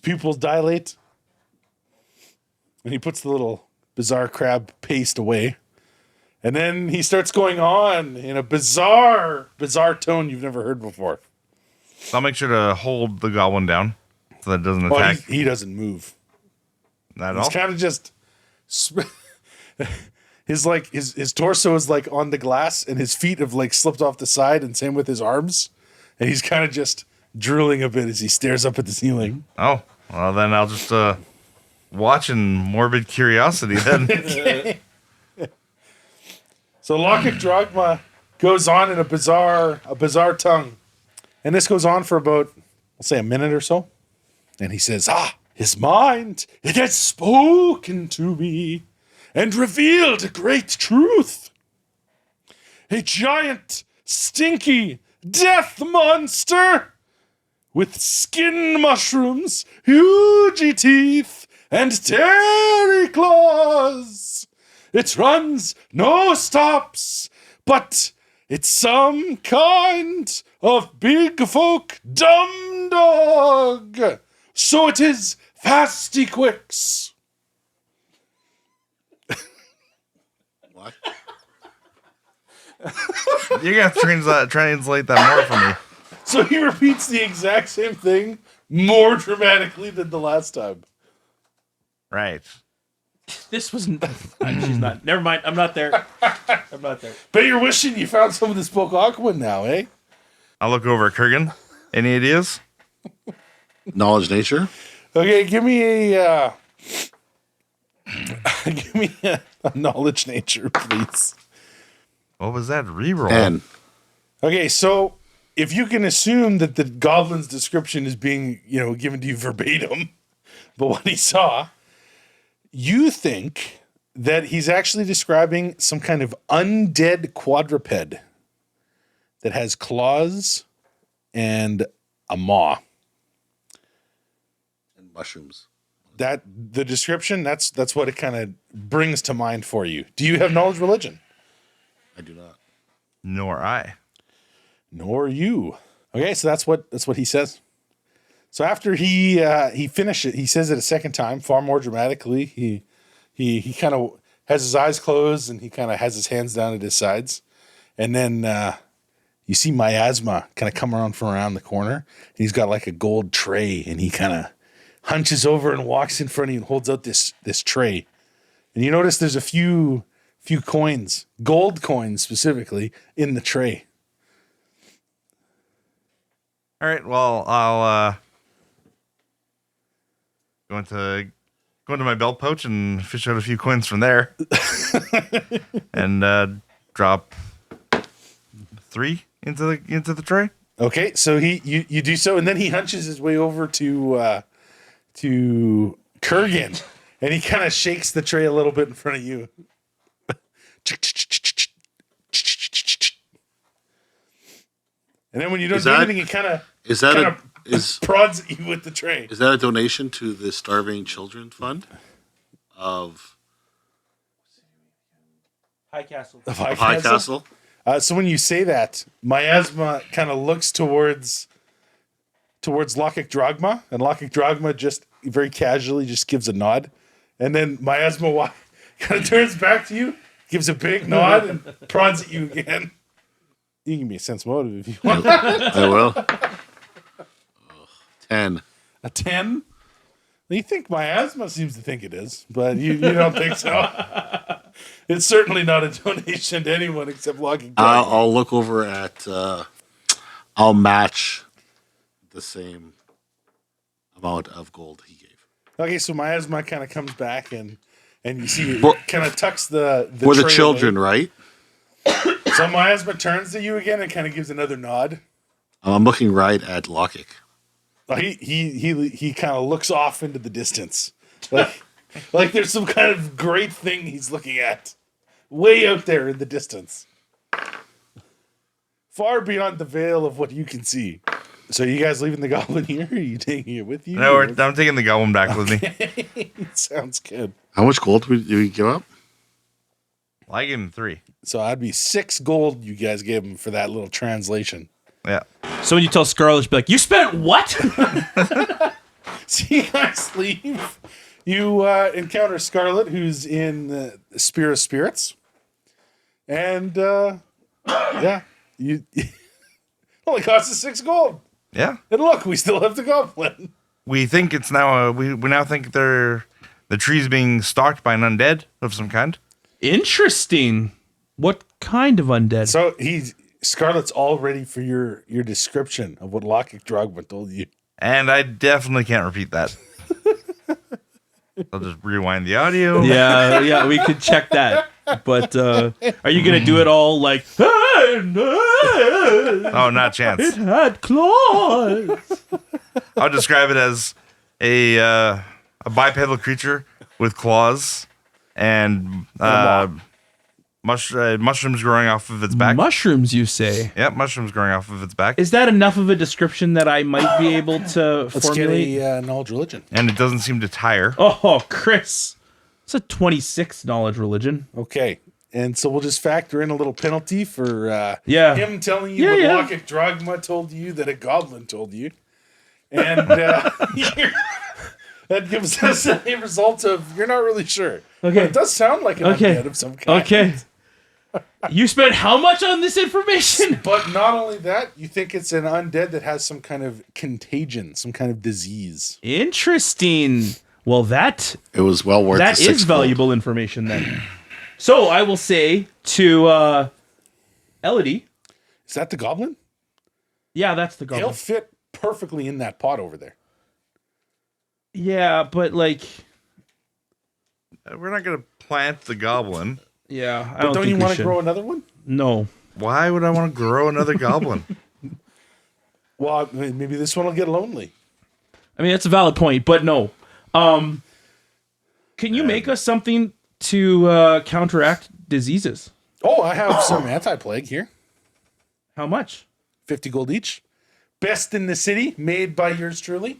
pupils dilate, and he puts the little bizarre crab paste away. And then he starts going on in a bizarre tone you've never heard before. So I'll make sure to hold the goblin down so that it doesn't attack. He doesn't move. Not at He's all. kind of just his torso is like on the glass, and his feet have like slipped off the side, and same with his arms. And he's kind of just drooling a bit as he stares up at the ceiling. Oh, well, then I'll just watch in morbid curiosity then. So Lokic Drogma goes on in a bizarre tongue. And this goes on for about, I'll say, a minute or so. And he says, his mind, it has spoken to me and revealed a great truth. A giant, stinky, death monster with skin mushrooms, huge teeth, and terry claws. It runs, no stops, but it's some kind of big folk dumb dog. So it is fasty quicks. What? You're going to have to translate that more for me. So he repeats the exact same thing more dramatically than the last time. Right. This was. She's not. Never mind. I'm not there. I'm not there. Bet you're wishing you found someone that spoke Aquan now, eh? I'll look over at Kurgan. Any ideas? Knowledge nature. Okay, give me a knowledge nature, please. What was that reroll? 10. Okay, so if you can assume that the goblin's description is being, given to you verbatim, but what he saw, you think that he's actually describing some kind of undead quadruped that has claws and a maw. And mushrooms. That the description, that's what it kind of brings to mind for you. Do you have knowledge religion? I do not. Nor I. Nor you. Okay, so that's what he says. So after he finishes, he says it a second time, far more dramatically. He kind of has his eyes closed and he kind of has his hands down at his sides, and then you see Miasma kind of come around from around the corner. He's got like a gold tray, and he kind of hunches over and walks in front of you and holds out this tray, and you notice there's a few coins, gold coins specifically, in the tray. All right. Well, I'll go into my belt pouch and fish out a few coins from there, and drop 3 into the tray. Okay, so you do so, and then he hunches his way over to Kurgan, and he kind of shakes the tray a little bit in front of you. And then when you don't do anything, he kind of prods at you with the tray. Is that a donation to the Starving Children Fund of High Castle. High Castle? So when you say that, Miasma kind of looks towards Lokic Drogma, and Lokic Drogma just very casually just gives a nod, and then Miasma kind of turns back to you, gives a big nod, and prods at you again. You can give me a sense motive if you want. I will. 10. A 10? You think Miasma seems to think it is, but you don't think so. It's certainly not a donation to anyone except Lokic Drogma. I'll look over at. I'll match the same amount of gold he gave. Okay, so Miasma kind of comes back and And you see, For- it kind of tucks the For the tray children, away. right? So Miasma turns to you again and kind of gives another nod. I'm looking right at Lockett. He kind of looks off into the distance, like there's some kind of great thing he's looking at, way out there in the distance, far beyond the veil of what you can see. So you guys leaving the goblin here? Or are you taking it with you? No, I'm taking the goblin back with me. Sounds good. How much gold did we give up? Well, I gave him 3. So that'd be 6 gold you guys gave him for that little translation. Yeah. So when you tell Scarlet, she'll be like, "You spent what?" So you guys leave. You encounter Scarlet, who's in the Spear of Spirits. And, yeah, you only cost us 6 gold. Yeah. And look, we still have the goblin. We think it's now, we now think the tree's being stalked by an undead of some kind. Interesting. What kind of undead? So Scarlet's all ready for your description of what Lockett Drogba told you. And I definitely can't repeat that. I'll just rewind the audio. Yeah, we could check that. But are you gonna do it all like? Oh, not a chance. It had claws. I'll describe it as a bipedal creature with claws and mushrooms growing off of its back. Mushrooms, you say? Yep, mushrooms growing off of its back. Is that enough of a description that I might be able to Let's formulate? get a knowledge religion. And it doesn't seem to tire. Oh, Chris, it's a 26 knowledge religion. Okay. And so we'll just factor in a little penalty for him telling you what Lockett Drogma told you that a goblin told you. And that gives us a result of you're not really sure. Okay. But it does sound like an undead of some kind. Okay. You spent how much on this information? But not only that, you think it's an undead that has some kind of contagion, some kind of disease. Interesting. Well, that It was well worth that the 6 is gold. valuable information then. So I will say to Elodie, Is that the goblin? yeah, that's the He'll goblin. fit perfectly in that pot over there. Yeah, but like, We're not going to plant the goblin. yeah, I But don't think you we want to should. grow another one? No. Why would I want to grow another goblin? Well, maybe this one will get lonely. I mean, that's a valid point, but no. Can you make us something to counteract diseases? Oh, I have some anti-plague here. How much? 50 gold each. Best in the city, made by yours truly.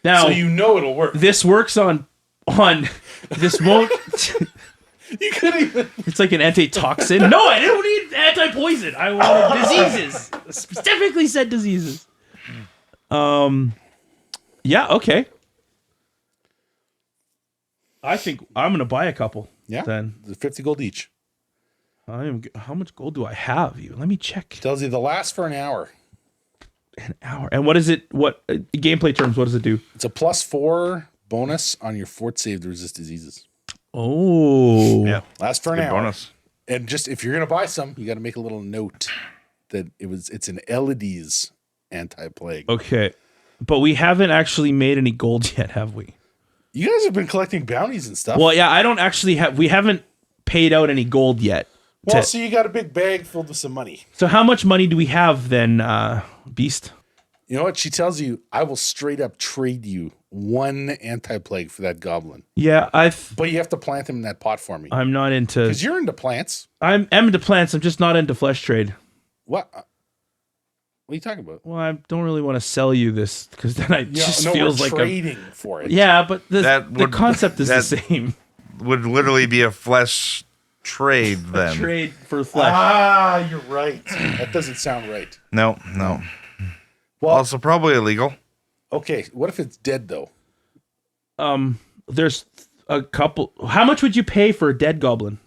Now, So you know it'll work. this works on this won't. You couldn't even. It's like an antitoxin. No, I don't need anti-poison. I wanted diseases. Specifically said diseases. Yeah, okay. I think I'm gonna buy a couple. Yeah. Then 50 gold each. how much gold do I have? You let me check. Tells you they'll last for an hour. An hour. And what is it? What gameplay terms? What does it do? It's a +4 bonus on your fort save to resist diseases. Oh, Yeah. Last for an Good hour. bonus. And just if you're gonna buy some, you got to make a little note that it's an Elodie's anti-plague. Okay, but we haven't actually made any gold yet, have we? You guys have been collecting bounties and stuff. Well, yeah, I don't actually have. We haven't paid out any gold yet. Well, so you got a big bag filled with some money. So how much money do we have then, Beast? You know what? She tells you, I will straight up trade you 1 anti-plague for that goblin. Yeah, But you have to plant him in that pot for me. I'm not into. Because you're into plants. I'm into plants. I'm just not into flesh trade. What? What are you talking about? Well, I don't really want to sell you this because then it just feels we're like trading for it. yeah, but the That the would- concept is the that- same. Would literally be a flesh trade then. Trade for flesh. Ah, you're right. That doesn't sound right. No. Well, Also probably illegal. okay. What if it's dead though? There's a couple. How much would you pay for a dead goblin?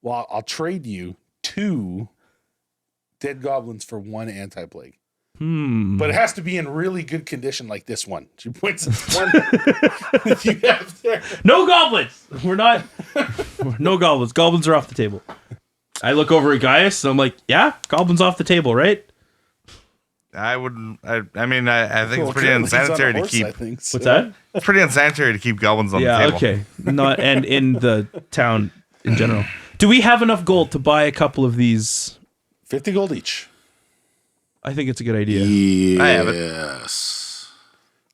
Well, I'll trade you 2 dead goblins for 1 anti-plague. But it has to be in really good condition like this one. She points at the one that you have there. No goblins. We're not. No goblins. Goblins are off the table. I look over at Gaius and I'm like, yeah, goblins off the table, right? I would. I mean, I think Well, it's pretty currently he's on a unsanitary to horse, keep. I think, so. What's that? It's pretty unsanitary to keep goblins on the Yeah, table. okay. Not and in the town in general. Do we have enough gold to buy a couple of these? 50 gold each. I think it's a good idea. Yes. I have it.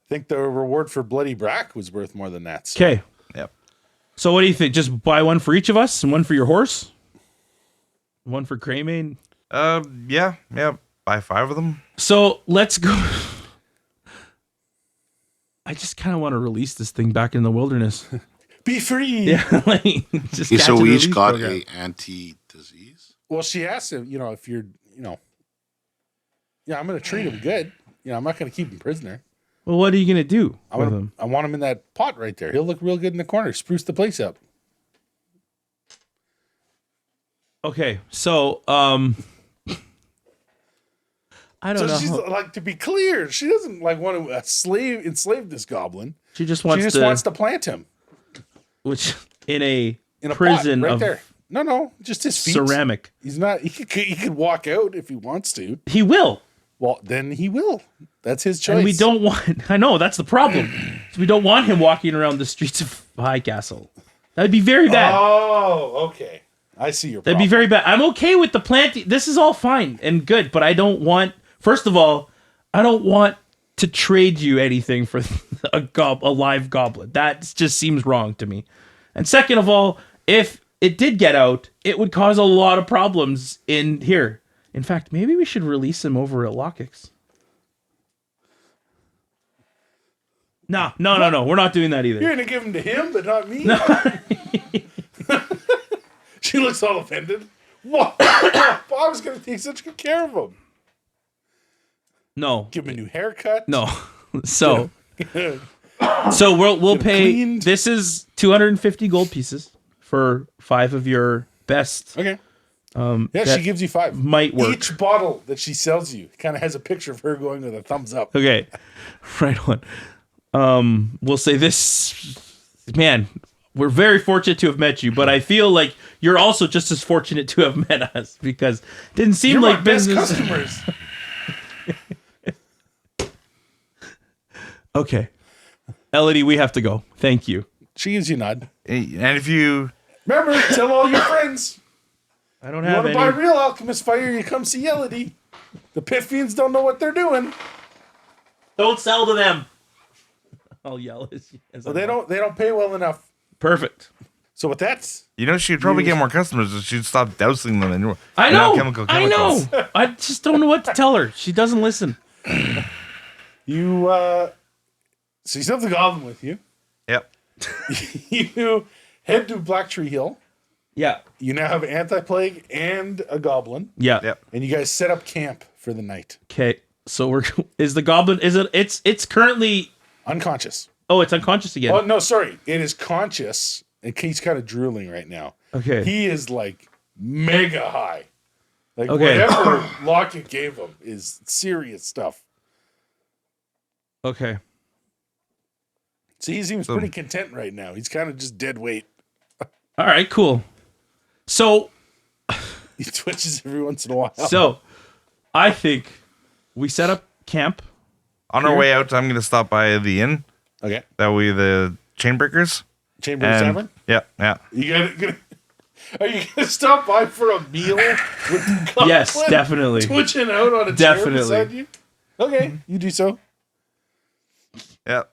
I think the reward for Bloody Brack was worth more than that. So. Okay. Yep. So what do you think? Just buy one for each of us and one for your horse? One for Cremane? Yeah. Buy 5 of them. So let's go. I just kind of want to release this thing back in the wilderness. Be free. Yeah, like just Okay, catch so and we each release got program. a anti-disease. Well, she asked him, if you're, yeah, I'm going to treat him good. I'm not going to keep him prisoner. Well, what are you gonna do with him? I want him in that pot right there. He'll look real good in the corner. Spruce the place up. Okay, so I don't know. She's like, to be clear, she doesn't like want to enslave this goblin. She just She wants just to, wants to plant him which in a prison prison right of there. No, just his feet. ceramic. He's not. He could walk out if he wants to. He will. Well, then he will. That's his choice. And we don't want. I know that's the problem. So we don't want him walking around the streets of High Castle. That'd be very bad. Oh, okay. I see your. That'd problem. be very bad. I'm okay with the planting. This is all fine and good, but I don't want. First of all, I don't want to trade you anything for a live goblin. That just seems wrong to me. And second of all, if it did get out, it would cause a lot of problems in here. In fact, maybe we should release him over at Lockix. No. We're not doing that either. You're gonna give him to him, but not me. She looks all offended. What? I was gonna take such good care of him. No. Give him a new haircut. No. So we'll pay. cleaned. This is 250 gold pieces for 5 of your best. Okay. Yeah, Yeah, she gives you 5. might work. Each bottle that she sells you kind of has a picture of her going with a thumbs up. Okay, right on. We'll say this, man. We're very fortunate to have met you, but I feel like you're also just as fortunate to have met us because it didn't seem You're like my best business. customers. Okay, Elodie, we have to go. Thank you. She gives you a nod. And if you Remember, tell all your friends. I don't You have want to any. buy real alchemist fire? You come see Elodie. The pit fiends don't know what they're doing. Don't sell to them. I'll yell as Well, they don't pay well enough. Perfect. So with that, she'd probably get more customers if she'd stop dousing them in I know. chemicals. I know. I just don't know what to tell her. She doesn't listen. you so you still have the goblin with you. Yep. You head to Black Tree Hill. Yeah. You now have anti-plague and a goblin, Yeah. Yep. and you guys set up camp for the night. Okay. So is the goblin? Is it? It's currently. Unconscious. Oh, it's unconscious again. Oh no, sorry. It is conscious, and he's kind of drooling right now. Okay. He is like mega high. Like Okay. whatever Lockett gave him is serious stuff. Okay. So he seems pretty content right now. He's kind of just dead weight. All right. Cool. So He twitches every once in a while. I think we set up camp. On our way out, I'm going to stop by the inn. Okay. That way, the Chainbreakers. Chamber of Tavern. Yeah. Are you gonna stop by for a meal with the goblin Yes, definitely. twitching out on a Definitely. chair beside you? Okay, you do so. Yeah.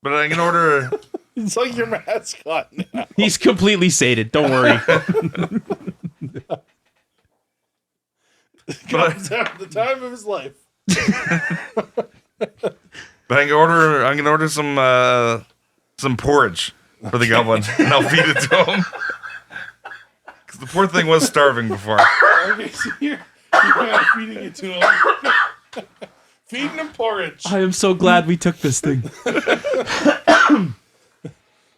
But I can order. It's like your mascot now. He's completely sated. Don't worry. Comes having the time of his life. But I can order. I'm gonna order some porridge for the goblin, and I'll feed it to him. Because the poor thing was starving before. Okay, so you're kind of feeding it to him. Feeding him porridge. I am so glad we took this thing.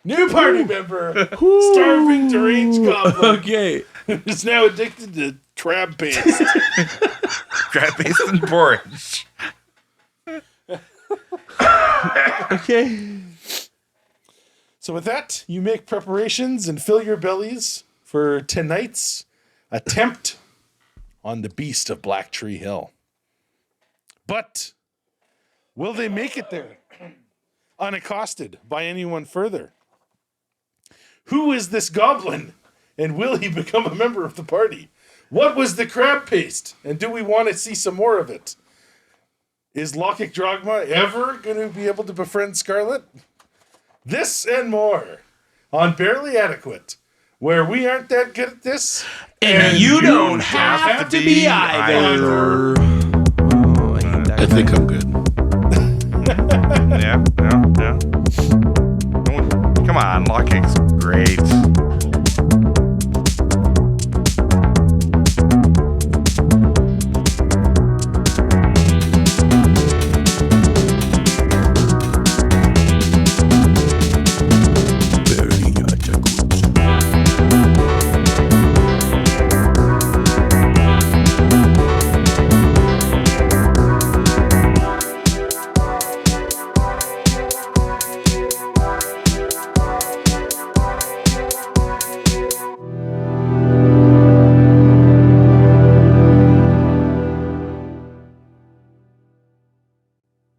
New party member. Starving deranged goblin. Okay. Is now addicted to crab paste. Crab paste and porridge. Okay. So with that, you make preparations and fill your bellies for tonight's attempt on the beast of Black Tree Hill. But will they make it there unaccosted by anyone further? Who is this goblin, and will he become a member of the party? What was the crab paste, and do we want to see some more of it? Is Lokic Drogma ever going to be able to befriend Scarlet? This and more on Barely Adequate, where we aren't that good at this. And you don't have to be either. Oh, I hate that I guy. think I'm good. Yeah. Come on, Locking's great.